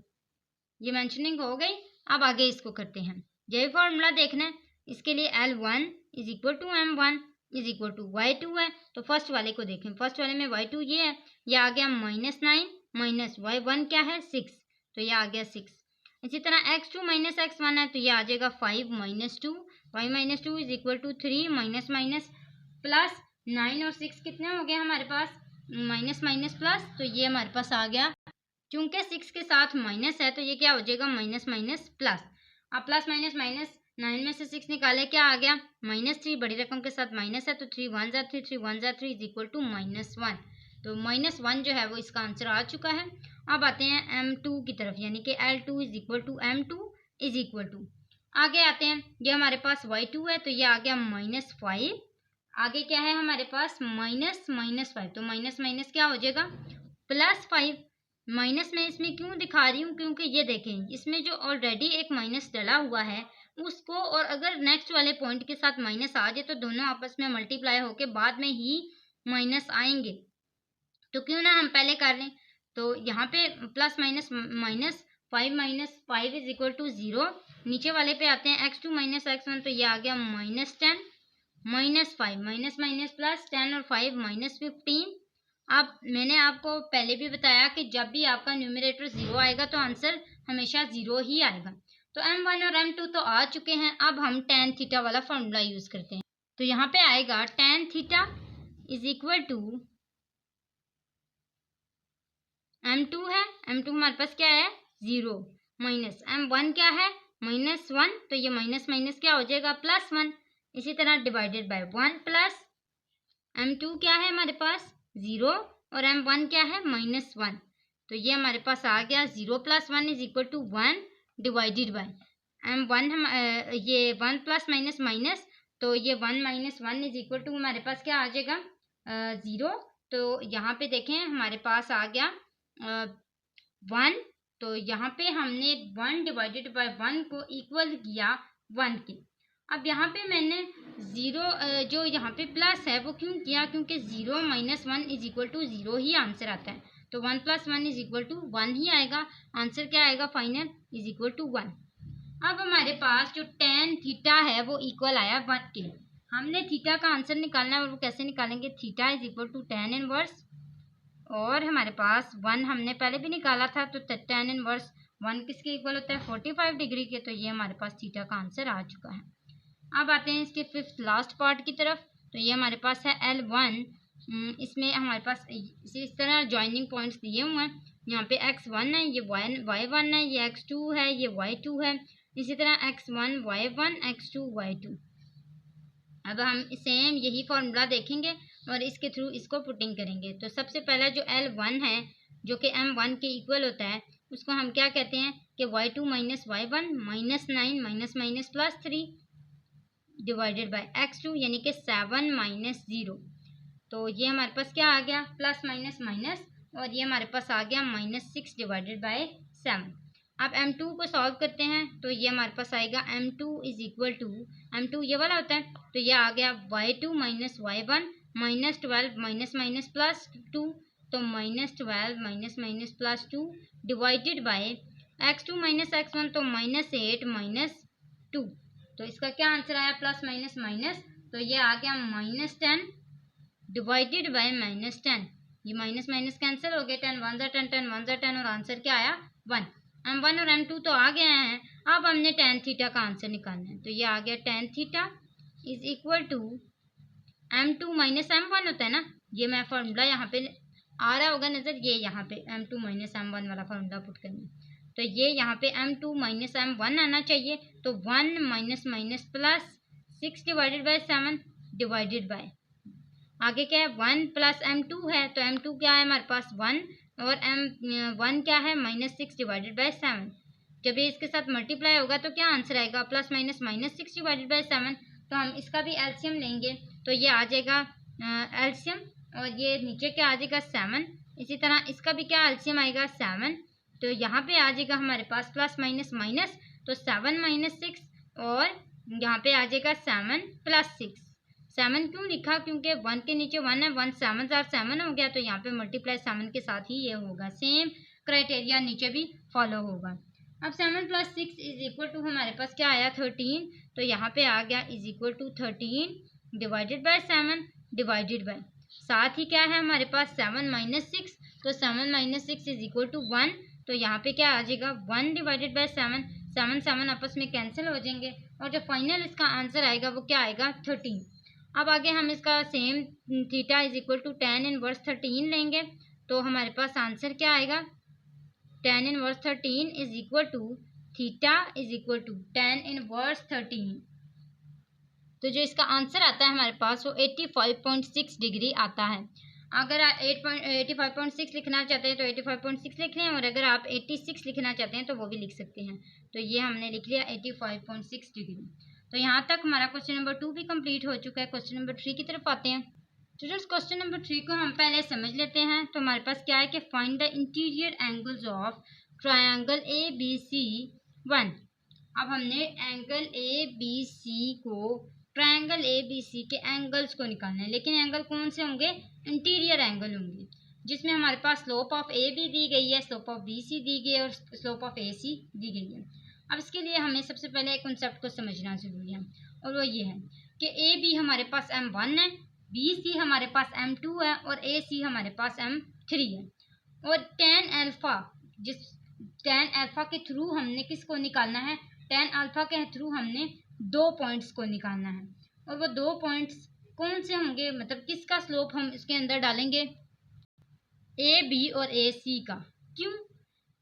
ये मेंशनिंग हो गई। अब आगे इसको करते हैं, यही फॉर्मूला देखना है। इसके लिए L1 is equal to M1 is equal to y2 है। तो फर्स्ट वाले को देखें, फर्स्ट वाले में y2 ये है, ये आ गया -9 माइनस y1 क्या है 6, तो ये आ गया 6। इसी तरह x2 माइनस x1 है, तो ये आ जाएगा 5 minus 2, 5 minus 2 is equal to 3 minus minus plus 9 और 6 कितने हो गए हमारे पास माइनस माइनस प्लस, तो ये हमारे पास आ गया। चूंकि 6 के साथ माइनस है तो ये क्या हो जाएगा माइनस माइनस प्लस। अब प्लस माइनस माइनस 9 में से 6 निकाले, क्या आ गया -3, बड़ी रकम के साथ माइनस है, तो 3 1 ज़ा 3, 3 1 ज़ा 3 इज इक्वल टू -1। तो -1 जो है वो इसका आंसर आ चुका है। अब आते हैं M2 की तरफ, यानी कि L2 is equal to M2 is equal to, आगे आते हैं, ये हमारे पास y2 है, तो ये आ गया -5। आगे क्या है हमारे पास -5, तो माइनस माइनस क्या हो जाएगा +5। माइनस में इसमें क्यों दिखा रही हूँ, क्योंकि ये देखें इसमें जो ऑलरेडी एक माइनस डला हुआ है उसको, और अगर नेक्स्ट वाले पॉइंट के साथ माइनस आ जाए तो दोनों आपस में मल्टीप्लाई होके बाद में ही माइनस आएंगे, तो क्यों ना हम पहले कर लें। तो यहाँ पे plus minus -5 minus 5 is equal to 0। नीचे वाले पे आते हैं x2 माइनस x1, तो ये आ गया -10 -5 माइनस माइनस प्लस 10 और 5 -15। अब मैंने आपको पहले भी बताया कि जब भी आपका न्यूमरेटर 0 आएगा तो आंसर हमेशा 0 ही आएगा। तो M1 और M2 तो आ चुके हैं। अब हम tan थीटा वाला फॉर्मूला यूज करते हैं। तो यहाँ पे आएगा tan theta is equal to M2 है, M2 हमारे पास क्या है 0 माइनस M1 क्या है -1, तो ये माइनस माइनस क्या हो जाएगा +1। इसी तरह डिवाइडेड बाय 1 प्लस M2 क्या है हमारे पास 0 और M1 क्या है -1, तो ये हमारे पास आ गया 0 + 1 is equal to 1 divided by M1 हम ये 1 प्लस माइनस माइनस, तो ये 1 - 1 इज इक्वल टू हमारे पास क्या आ जाएगा 0। तो यहाँ पे देखें हमारे पास आ गया 1 तो यहाँ पे हमने 1 डिवाइडेड बाय 1 को इक्वल किया 1 के। अब यहाँ पे मैंने ज़ीरो जो यहाँ पे प्लस है वो क्यों किया, क्योंकि 0 माइनस 1 इज इक्वल टू 0 ही आंसर आता है, तो 1 प्लस 1 इज इक्वल टू 1 ही आएगा। आंसर क्या आएगा फाइनल, इज इक्वल टू 1। अब हमारे पास जो tan थीटा है वो इक्वल आया 1 के। हमने थीटा का आंसर निकालना है और वो कैसे निकालेंगे, theta is equal to tan inverse, और हमारे पास 1 हमने पहले भी निकाला था, तो tan इनवर्स 1 किसके इक्वल होता है, 45 डिग्री के। तो ये हमारे पास थीटा का आंसर आ चुका है। अब आते हैं इसके फिफ्थ लास्ट पार्ट की तरफ। तो ये हमारे पास है L1। इसमें हमारे पास इस तरह जॉइनिंग पॉइंट्स दिए हुए हैं। यहाँ पे x1 है, ये y1 है, ये x2 है, ये y2 है। इसी तरह x1 y1 x2 y2। अब हम सेम यही फॉर्मूला देखेंगे और इसके थ्रू इसको पुटिंग करेंगे। तो सबसे पहला जो L1 है जो कि M1 के इक्वल होता है, उसको हम क्या कहते हैं कि y2 minus y1 minus 9 minus minus plus 3 divided bye x2 यानी कि 7 माइनस 0। तो ये हमारे पास क्या आ गया, प्लस माइनस माइनस, और ये हमारे पास आ गया माइनस 6 डिवाइडेड बाय 7। अब M2 को सॉल्व करते हैं तो ये हमारे पास आएगा M2 is equal to, M2 ये वाला होता है, तो ये आ गया y2 minus y1 minus 12 minus minus plus 2, तो minus 12 minus minus plus 2 divided bye x2 minus x1, तो माइनस 8 माइनस 2। तो इसका क्या आंसर आया, प्लस माइनस माइनस, तो ये आ गया माइनस 10 डिवाइडेड बाय माइनस 10। ये माइनस माइनस कैंसिल हो गया, 10 1 10 10 1 10, और आंसर क्या आया 1। M1 और M2 तो आ गए हैं। अब हमने tan थीटा का आंसर निकालना है। तो ये आ गया tan theta is equal to M2 minus M1 होता है ना, ये मैं फार्मूला यहाँ पे आ रहा होगा नज़र, ये यहाँ पे M2 माइनस M1 वाला फार्मूला पुट करना है। तो ये यहाँ पे M2 माइनस M1 आना चाहिए, तो 1 minus minus plus 6 divided by 7 divided by, आगे क्या है 1 प्लस M2 है, तो M2 क्या है हमारे पास 1, और M1 क्या है माइनस 6 डिवाइडेड बाय 7। जब ये इसके साथ मल्टीप्लाई होगा तो क्या आंसर आएगा, plus minus minus 6 divided by 7। तो हम इसका भी एलसीएम लेंगे, तो ये आ जाएगा एलसीएम, और ये नीचे क्या आ जाएगा 7। इसी तरह इसका भी क्या एलसीएम आएगा 7, तो यहाँ पे आ जाएगा हमारे पास प्लस माइनस माइनस, तो 7 माइनस 6, और यहाँ पे आ जाएगा 7 प्लस 6। 7 क्यों लिखा, क्योंकि 1 के नीचे 1 है, 1 7 7 हो गया, तो यहाँ पे मल्टीप्लाई 7 के साथ ही ये होगा। सेम क्राइटेरिया नीचे भी फॉलो होगा। अब 7 प्लस 6 इज इक्वल टू हमारे पास क्या आया 13, तो यहाँ पे आ गया is equal to 13 divided by 7 divided by, साथ ही क्या है हमारे पास 7 माइनस 6, तो 7 माइनस 6 इज इक्वल टू 1, तो यहाँ पे क्या आ जाएगा 1 डिवाइडेड बाय 7, 7 7 आपस में कैंसिल हो जाएंगे, और जो फाइनल इसका आंसर आएगा वो क्या आएगा 13। अब आगे हम इसका same theta is equal to tan inverse 13 लेंगे, तो हमारे पास आंसर क्या आएगा, tan inverse 13 is equal to theta is equal to tan inverse 13। तो जो इसका आंसर आता है हमारे पास वो 85.6 डिग्री आता है। अगर आप 85.6 लिखना चाहते हैं तो 85.6 लिख लें, और अगर आप 86 लिखना चाहते हैं तो वो भी लिख सकते हैं। तो ये हमने लिख लिया 85.6 डिग्री। तो यहाँ तक हमारा क्वेश्चन नंबर 2 भी कंप्लीट हो चुका है। क्वेश्चन नंबर 3 की तरफ आते हैं। स्टूडेंट्स क्वेश्चन नंबर 3 को हम पहले समझ लेते हैं। तो हमारे पास क्या है कि find the interior angles of triangle ABC1। अब हमने एंगल ABC को, ट्रायंगल ABC के एंगल्स को निकालना है, लेकिन एंगल कौन से होंगे, इंटीरियर एंगल होंगे, जिसमें हमारे पास स्लोप ऑफ ए भी दी गई है, स्लोप ऑफ BC दी गई है, और स्लोप ऑफ AC दी गई है। अब इसके लिए हमें सबसे पहले एक कॉन्सेप्ट को समझना जरूरी है, और वो ये है कि AB हमारे पास M1 है, BC हमारे पास M2 है, और AC हमारे पास M3 है। और tan अल्फा, जिस tan अल्फा के थ्रू हमने किसको निकालना है, tan अल्फा के थ्रू हमने 2 पॉइंट्स को निकालना है, और वो 2 पॉइंट्स कौन से होंगे, मतलब किसका स्लोप हम इसके अंदर डालेंगे, AB और AC का। क्यों,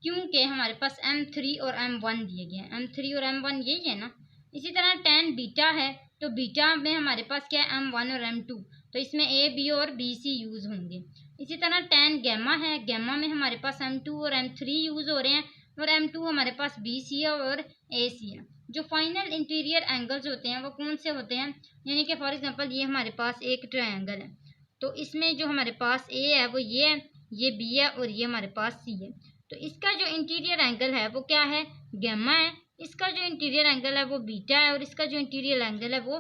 क्योंकि हमारे पास M3 और M1 दिए गए हैं, M3 और M1 यही है ना। इसी तरह tan बीटा है, तो बीटा में हमारे पास क्या है M1 और M2, तो इसमें A B और BC यूज़ होंगे। इसी तरह tan गैमा है, गैमा में हमारे पास M2 और M3 यूज़ हो रहे हैं, और M2 हमारे पास BC है और AC है। जो फाइनल इंटीरियर एंगल्स होते हैं वो कौन से होते हैं, यानी कि फॉर एग्जांपल ये हमारे पास एक ट्रायंगल है, तो इसमें जो हमारे पास A है वो ये है, ये B है, और ये हमारे पास C है। तो इसका जो इंटीरियर एंगल है वो क्या है, गैमा है, इसका जो इंटीरियर एंगल है वो बीटा है और इसका जो इंटीरियर एंगल है वो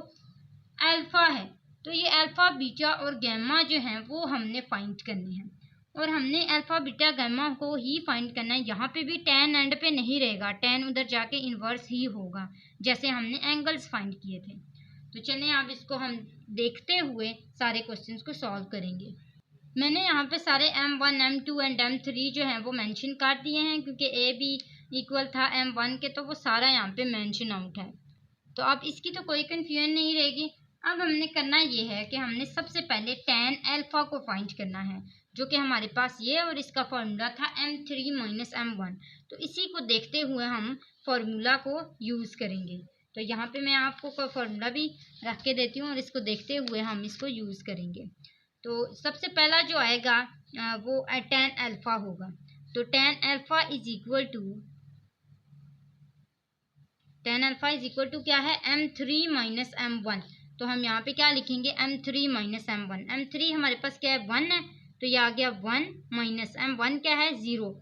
अल्फा है। तो ये अल्फा, बीटा और गैमा जो हैं वो हमने फाइंड करने हैं और हमने अल्फा, बीटा, गैमा को ही फाइंड करना है। यहाँ पे भी tan एंड पे नहीं रहेगा, tan उधर जाके इन्वर्स ही होगा जैसे हमने एंगल्स फाइंड किए थे। तो चलिए अब इसको हम देखते हुए सारे क्वेश्चंस को सॉल्व करेंगे। मैंने यहाँ पे सारे M1, M2 एंड M3 जो हैं वो मेंशन कर दिए हैं क्योंकि ए बी इक्वल था M1 के, तो वो सारा यहाँ पे मेंशन आउट है। तो अब इसकी तो कोई कन्फ्यूजन नहीं रहेगी। अब हमने करना ये है कि हमने सबसे पहले tan अल्फा को फाइंड करना है जो कि हमारे पास ये, और इसका फार्मूला था M3 माइनस M1। तो इसी को देखते हुए हम फार्मूला को यूज़ करेंगे। तो यहाँ पे मैं आपको फार्मूला भी रख के देती हूँ और इसको देखते हुए हम इसको यूज़ करेंगे। तो सबसे पहला जो आएगा वो tan अल्फा होगा। तो tan alpha is equal to क्या है, M3 माइनस M1। तो हम यहाँ पे क्या लिखेंगे, M3 माइनस M1। M3 हमारे पास क्या है, 1 है, तो ये आ गया 1 माइनस M1 क्या है, 0।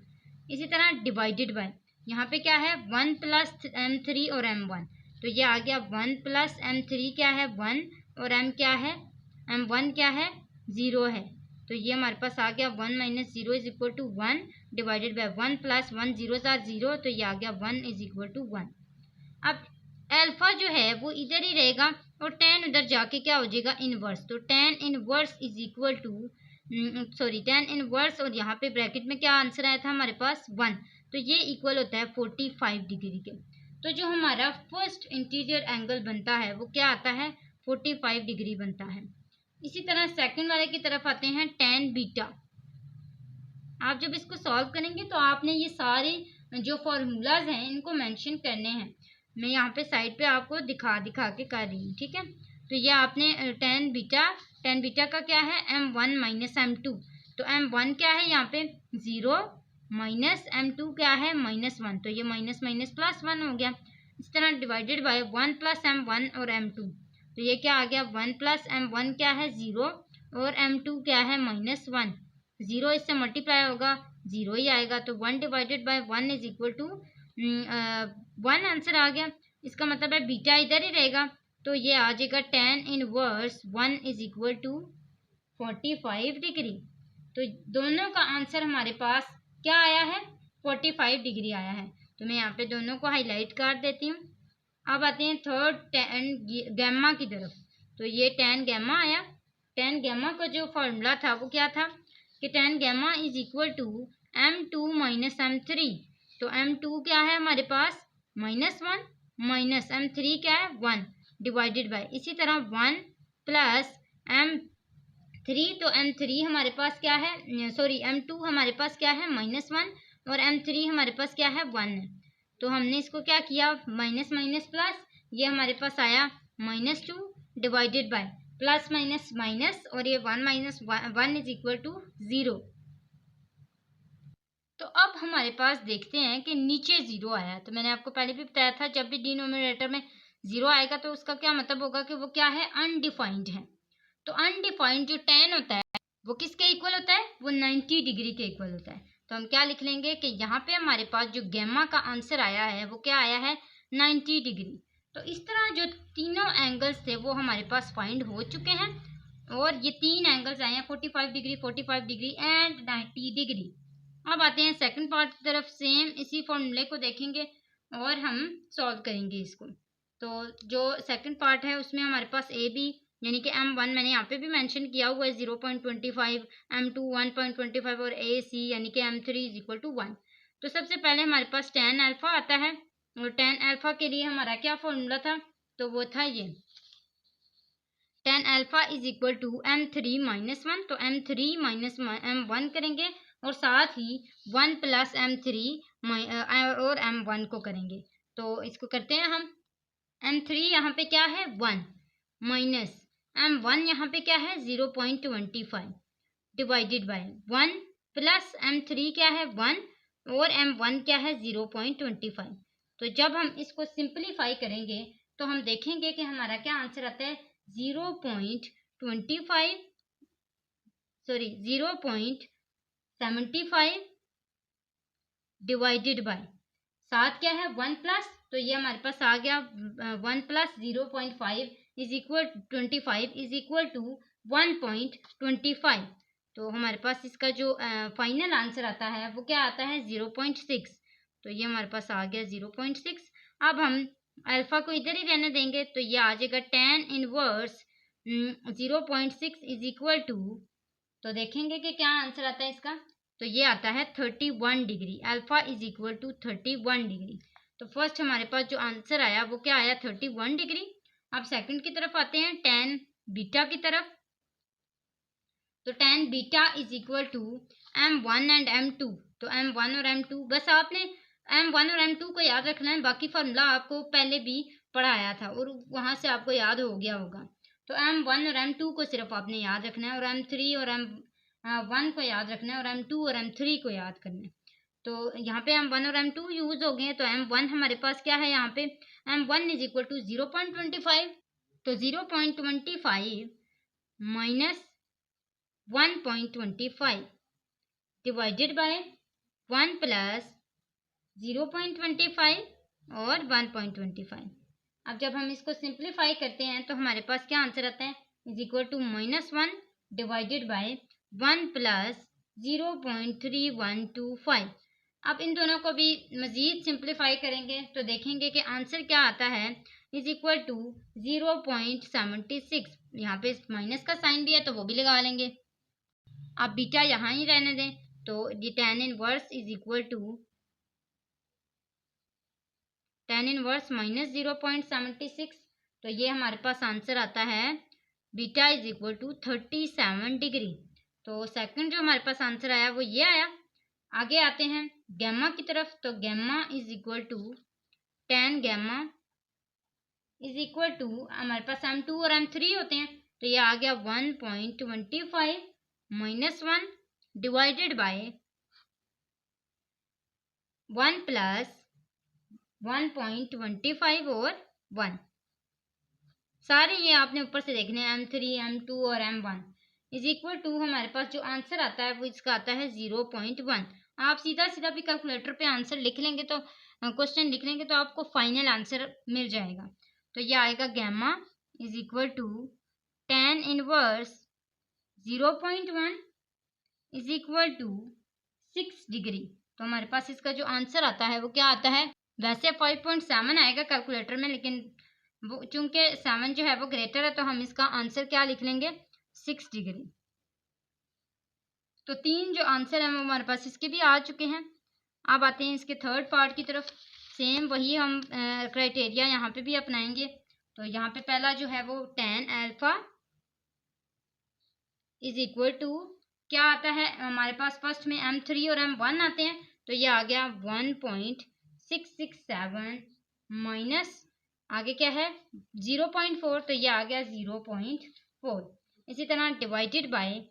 इसी तरह डिवाइडेड बाय यहाँ पे क्या है 1 प्लस M3 और M1, तो ये आ गया 1 प्लस M3 क्या है 1 और M क्या है, M1 क्या है 0 है। तो ये हमारे पास आ गया 1 minus 0 is equal to 1 divided by 1 plus 1 0 0, तो ये आ गया 1 इज इक्वल टू 1। अब अल्फा जो है वो इधर ही रहेगा और tan उधर जाके क्या हो जाएगा, इनवर्स। तो tan inverse is equal to tan inverse, और यहाँ पे ब्रैकेट में क्या आंसर आया था हमारे पास 1, तो ये इक्वल होता है 45 डिग्री के। तो जो हमारा फर्स्ट इंटीरियर एंगल बनता है वो क्या आता है, 45 डिग्री बनता है। इसी तरह सेकंड वाले की तरफ आते हैं tan बीटा। आप जब इसको सॉल्व करेंगे तो आपने ये सारे जो फॉर्मूलाज हैं इनको मेंशन करने हैं। मैं यहाँ पे साइड पे आपको दिखा के कर रही हूँ, ठीक है। तो ये आपने tan बीटा का क्या है M1 माइनस M2। तो M1 क्या है यहाँ पे 0 माइनस M2 क्या है -1, तो ये माइनस माइनस प्लस 1 हो गया। इस तरह डिवाइडेड बाय 1 प्लस M1 और M2, तो ये क्या आ गया 1 प्लस M1 क्या है 0 और M2 क्या है -1। 0 इससे मल्टीप्लाई होगा 0 ही आएगा, तो 1 divided by 1 is equal to 1 answer आ गया। इसका मतलब है बीटा इधर ही रहेगा, तो ये आ जाएगा tan inverse 1 is equal to 45 degree. तो दोनों का आंसर हमारे पास क्या आया है, 45 डिग्री आया है। तो मैं यहाँ पे दोनों को हाईलाइट कर देती हूँ। अब आते हैं थर्ड tan गैमा की तरफ। तो ये tan गैमा आया। tan गैमा का जो फॉर्मूला था वो क्या था कि tan gamma is equal to M2 minus M3। तो M2 क्या है हमारे पास -1 माइनस M3 क्या है 1 डिवाइडेड बाय, इसी तरह 1 प्लस M3, तो M3 हमारे पास क्या है, M2 हमारे पास क्या है -1 और M3 हमारे पास क्या है 1 है। तो हमने इसको क्या किया माइनस माइनस प्लस, ये हमारे पास आया -2 divided bye plus minus minus, और ये 1 माइनस 1 इज इक्वल टू 0। तो अब हमारे पास देखते हैं कि नीचे 0 आया। तो मैंने आपको पहले भी बताया था जब भी डिनोमिनेटर में 0 आएगा तो उसका क्या मतलब होगा कि वो क्या है, अनडिफाइंड है। तो अनडिफाइंड जो tan होता है वो किसके इक्वल होता है, वो 90 डिग्री के इक्वल होता है। तो हम क्या लिख लेंगे कि यहाँ पे हमारे पास जो गैमा का आंसर आया है वो क्या आया है 90 डिग्री। तो इस तरह जो तीनों एंगल्स थे वो हमारे पास फाइंड हो चुके हैं और ये 3 एंगल्स आए हैं 45 डिग्री एंड 90 डिग्री। अब आते हैं सेकंड पार्ट की तरफ। सेम इसी फॉर्मूले को देखेंगे और हम सॉल्व करेंगे इसको। तो जो सेकंड पार्ट है उसमें हमारे पास ए बी यानी कि M1 मैंने यहाँ पे भी मेंशन किया हुआ है 0.25, M2 1.25 और ए सी यानी कि M3 इज इक्वल टू 1। तो सबसे पहले हमारे पास tan अल्फा आता है और tan अल्फा के लिए हमारा क्या फॉर्मूला था, तो वो था ये tan alpha is equal to M3 minus 1। तो M3 माइनस M1 करेंगे और साथ ही 1 प्लस M3 और M1 को करेंगे। तो इसको करते हैं हम। M3 यहाँ पे क्या है 1 माइनस M1 यहाँ पे क्या है 0.25 डिवाइडेड बाय 1 प्लस M3 क्या है 1 और M1 क्या है 0.25। तो जब हम इसको सिंपलीफाई करेंगे तो हम देखेंगे कि हमारा क्या आंसर आता है 0.75 डिवाइडेड बाय, साथ क्या है 1 प्लस, तो ये हमारे पास आ गया 1 plus 0.5 is equal 25 is equal to 1.25। तो हमारे पास इसका जो फाइनल आंसर आता है वो क्या आता है 0.6। तो ये हमारे पास आ गया 0.6। अब हम अल्फा को इधर ही रहने देंगे, तो ये आ जाएगा tan inverse 0.6 is equal to, तो देखेंगे कि क्या आंसर आता है इसका। तो ये आता है 31 degree. Alpha is equal to 31 degree. तो फर्स्ट हमारे पास जो आंसर आया वो क्या आया 31 डिग्री। अब सेकंड की तरफ आते हैं, tan बीटा की तरफ। तो tan beta is equal to m1 and m2। तो m1 और m2, बस आपने m1 और m2 को याद रखना है, बाकी फार्मूला आपको पहले भी पढ़ाया था और वहां से आपको याद हो गया होगा। तो m1 और m2 को सिर्फ आपने याद रखना है, और m3 और m1 को याद रखना है, और m2 और m3 को याद करना है। तो यहाँ पे m1 और m2 यूज हो गए, तो m1 हमारे पास क्या है यहाँ पे, m1 इज इक्वल टू 0.25। तो 0.25 माइनस 1.25 डिवाइडेड बाय 1 प्लस 0.25 और 1.25। अब जब हम इसको सिंप्लीफाई करते हैं तो हमारे पास क्या आंसर आता है, is equal to -1 divided by 1 plus 0.3125। अब इन दोनों को भी मज़ीद सिंप्लीफाई करेंगे तो देखेंगे कि आंसर क्या आता है, इज इक्वल टू 0.76। यहाँ पे माइनस का साइन भी है तो वो भी लगा लेंगे। अब बीटा यहाँ ही रहने दें, तो ये tan inverse is equal to tan inverse minus 0.76। तो ये हमारे पास आंसर आता है beta is equal to 37 degree. तो सेकंड जो हमारे पास आंसर आया वो ये आया। आगे आते हैं गैमा की तरफ। तो gamma is equal to tan gamma is equal to, हमारे पास m2 और m3 होते हैं, तो ये आ गया 1.25 माइनस 1 डिवाइडेड बाय 1 प्लस 1.25 और 1। सारे ये आपने ऊपर से देखने हैं, m3 m2 और m1 इज इक्वल टू, हमारे पास जो आंसर आता है वो इसका आता है 0.1। आप सीधा सीधा भी कैलकुलेटर पे आंसर लिख लेंगे, तो क्वेश्चन लिख लेंगे तो आपको फाइनल आंसर मिल जाएगा। तो ये आएगा gamma is equal to tan inverse 0.1 is equal to 6 degree. तो हमारे पास इसका जो आंसर आता है वो क्या आता है, वैसे 5.7 आएगा कैलकुलेटर में, लेकिन वो चूंकि 7 जो है वो ग्रेटर है तो हम इसका आंसर क्या लिख लेंगे 6 डिग्री। तो 3 जो आंसर है वो हमारे पास इसके भी आ चुके हैं। अब आते हैं इसके थर्ड पार्ट की तरफ। सेम वही हम क्राइटेरिया यहाँ पे भी अपनाएंगे। तो यहाँ पे पहला जो है वो tan alpha is equal to क्या आता है, हमारे पास फर्स्ट में m3 और m1 आते हैं, तो ये आ गया 1.667 माइनस आगे क्या है 0.4, तो ये आ गया 0.4। इसी तरह डिवाइडेड बाय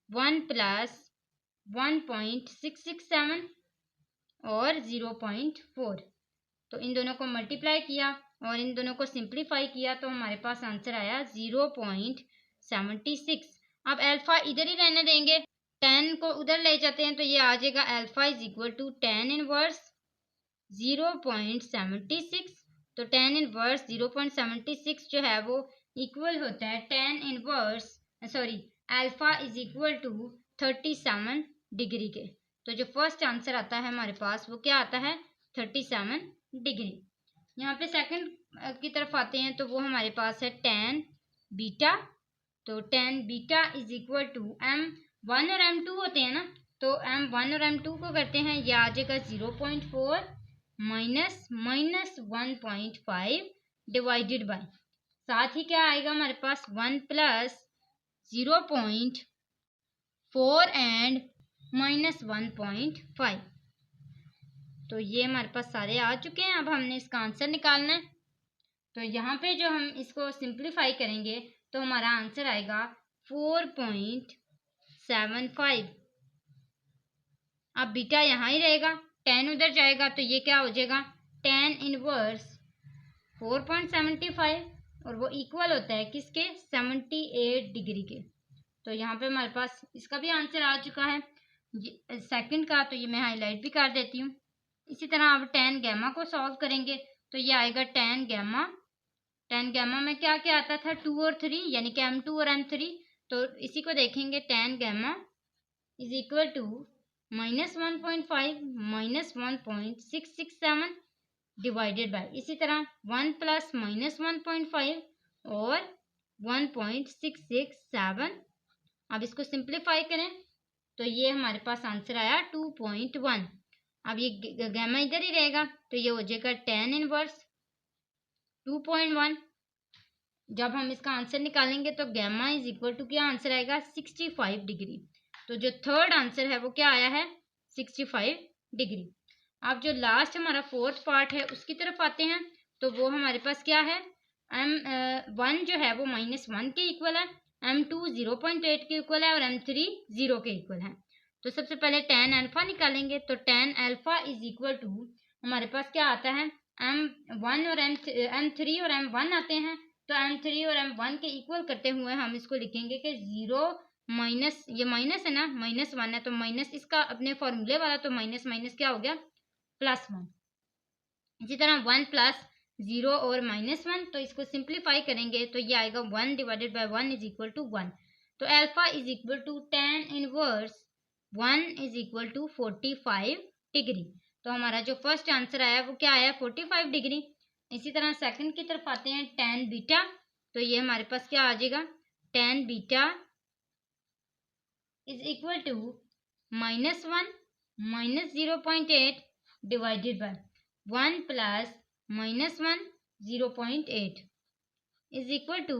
1 प्लस 1.667 और 0.4। तो इन दोनों को मल्टीप्लाई किया और इन दोनों को सिंप्लीफाई किया तो हमारे पास आंसर आया 0.76। अब अल्फा इधर ही रहने देंगे, 10 को उधर ले जाते हैं, तो ये आ जाएगा alpha is equal to tan inverse 0.76। तो tan इनवर्स 0.76 जो है वो इक्वल होता है tan inverse alpha is equal to 37 degree के। तो जो फर्स्ट आंसर आता है हमारे पास वो क्या आता है 37 डिग्री। यहाँ पे सेकंड की तरफ आते हैं तो वो हमारे पास है tan बीटा। तो tan beta is equal to m1 और m2 होते हैं ना, तो m1 और m2 को करते हैं, यह आ जाएगा 0.4 माइनस 1.5 डिवाइडेड बाय, साथ ही क्या आएगा हमारे पास 1 प्लस 0.4 एंड माइनस 1.5। तो ये हमारे पास सारे आ चुके हैं। अब हमने इसका आंसर निकालना है। तो यहाँ पे जो हम इसको सिंप्लीफाई करेंगे तो हमारा आंसर आएगा 4.75। अब बीटा यहाँ ही रहेगा, tan उधर जाएगा तो ये क्या हो जाएगा tan इनवर्स 4.75 और वो इक्वल होता है किसके 78 डिग्री के। तो यहाँ पे हमारे पास इसका भी आंसर आ चुका है सेकंड का, तो ये मैं हाईलाइट भी कर देती हूँ। इसी तरह अब tan गैमा को सॉल्व करेंगे तो ये आएगा tan गैमा में क्या क्या आता था, 2 और 3 यानी कि m2 और m3। तो इसी को देखेंगे, tan gamma is equal to -1.5 -1.667 divided by, इसी तरह 1 प्लस -1.5 और 1.667। अब इसको सिंप्लीफाई करें तो ये हमारे पास आंसर आया 2.1। अब ये गैमा इधर ही रहेगा तो ये हो जाएगा tan इनवर्स 2.1। जब हम इसका आंसर निकालेंगे तो गैमा इज इक्वल टू क्या आंसर आएगा, 65 डिग्री। तो जो थर्ड आंसर है वो क्या आया है, 65 डिग्री। अब जो लास्ट हमारा फोर्थ पार्ट है उसकी तरफ आते हैं तो वो हमारे पास क्या है, m1 जो है वो -1 के इक्वल है, m2 0.8 के इक्वल है और m3 0 के इक्वल है। तो सबसे पहले tan अल्फा निकालेंगे तो tan alpha is equal to हमारे पास क्या आता है, m1 और m3 और m1 आते हैं। तो m3 और m1 के इक्वल करते हुए हम इसको लिखेंगे कि 0 माइनस, ये माइनस है ना, -1 है तो माइनस इसका अपने फॉर्मूले वाला, तो माइनस माइनस क्या हो गया, +1। इसी तरह 1 प्लस 0 और -1, तो इसको सिंप्लीफाई करेंगे तो ये आएगा 1 divided by 1 is equal to 1। तो alpha is equal to tan inverse 1 is equal to 45 degree. तो हमारा जो फर्स्ट आंसर आया वो क्या आया, 45 डिग्री। इसी तरह सेकंड की तरफ आते हैं, tan बीटा। तो ये हमारे पास क्या आ जाएगा, tan beta is equal to -1 -0.8 divided by 1 plus -1 0.8 is equal to,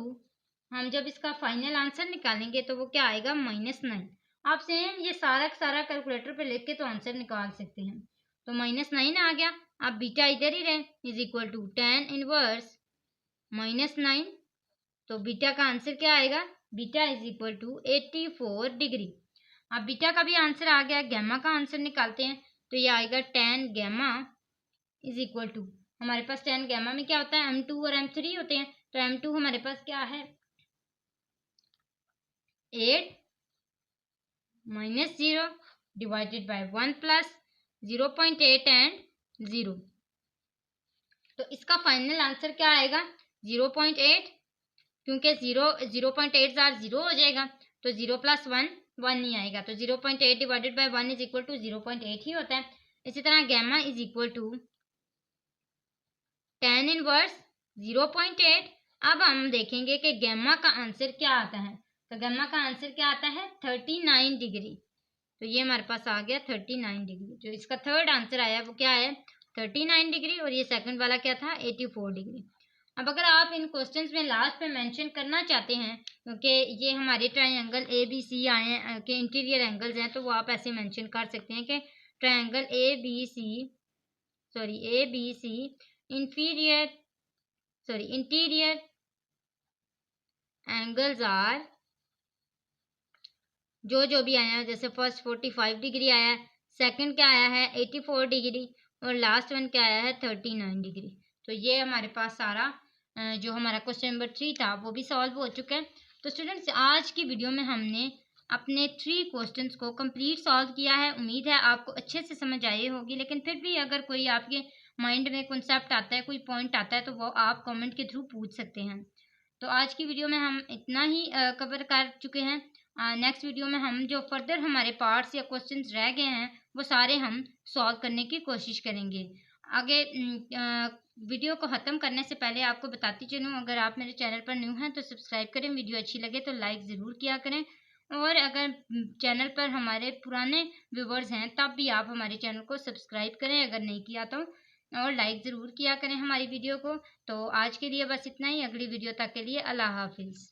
हम जब इसका फाइनल आंसर निकालेंगे तो वो क्या आएगा, -9। आप सेम ये सारा सारा कैलकुलेटर पे लिख के तो आंसर निकाल सकते हैं। तो -9 आ गया। अब बीटा इधर ही रहे, is equal to tan inverse -9। तो बीटा का आंसर क्या आएगा, beta is equal to 84 degree. अब बीटा का भी आंसर आ गया, गैमा का आंसर निकालते हैं तो ये आएगा tan gamma is equal to, हमारे पास tan गैमा में क्या होता है, m2 और m3 होते हैं। तो m2 हमारे पास क्या है, 8 - 0 डिवाइडेड बाय 1 प्लस 0.8 एंड 0। तो इसका फाइनल आंसर क्या आएगा, 0.8, क्योंकि 0.8 0 हो जाएगा तो 0 प्लस 1 1 नहीं आएगा। तो 0.8 divided by 1 is equal to 0.8 ही होता है। इसी तरह gamma is equal to tan inverse 0.8। अब हम देखेंगे कि गैमा का आंसर क्या आता है। तो गैमा का आंसर क्या आता है, 39 डिग्री। तो ये हमारे पास आ गया 39 डिग्री। जो इसका थर्ड आंसर आया वो क्या है, 39 डिग्री, और ये सेकंड वाला क्या था, 84 डिग्री। अब अगर आप इन क्वेश्चंस में लास्ट पे मेंशन करना चाहते हैं, क्योंकि ये हमारे ट्रायंगल ABC आए हैं के इंटीरियर एंगल्स हैं, तो वो आप ऐसे मेंशन कर सकते हैं कि triangle ABC interior angles are, जो भी आया है, जैसे फर्स्ट 45 डिग्री आया है, सेकंड क्या आया है 84 डिग्री, और लास्ट वन क्या आया है 39 डिग्री। तो ये हमारे पास सारा जो हमारा क्वेश्चन नंबर 3 था वो भी सॉल्व हो चुका है। तो स्टूडेंट्स, आज की वीडियो में हमने अपने 3 क्वेश्चंस को कंप्लीट सॉल्व किया है। उम्मीद है आपको अच्छे से समझ आई होगी, लेकिन फिर भी अगर कोई आपके माइंड में कॉन्सेप्ट आता है, कोई पॉइंट आता है, तो वो आप कमेंट के थ्रू पूछ सकते हैं। तो आज की वीडियो में हम इतना ही कवर कर चुके हैं। नेक्स्ट वीडियो में हम जो फर्दर हमारे पार्ट्स या क्वेश्चंस रह गए हैं वो सारे हम सॉल्व करने की कोशिश करेंगे। आगे वीडियो को ख़त्म करने से पहले आपको बताती चलूँ, अगर आप मेरे चैनल पर न्यू हैं तो सब्सक्राइब करें, वीडियो अच्छी लगे तो लाइक ज़रूर किया करें, और अगर चैनल पर हमारे पुराने व्यूवर्स हैं तब भी आप हमारे चैनल को सब्सक्राइब करें अगर नहीं किया तो, और लाइक ज़रूर किया करें हमारी वीडियो को। तो आज के लिए बस इतना ही, अगली वीडियो तक के लिए अल्लाह हाफिज़।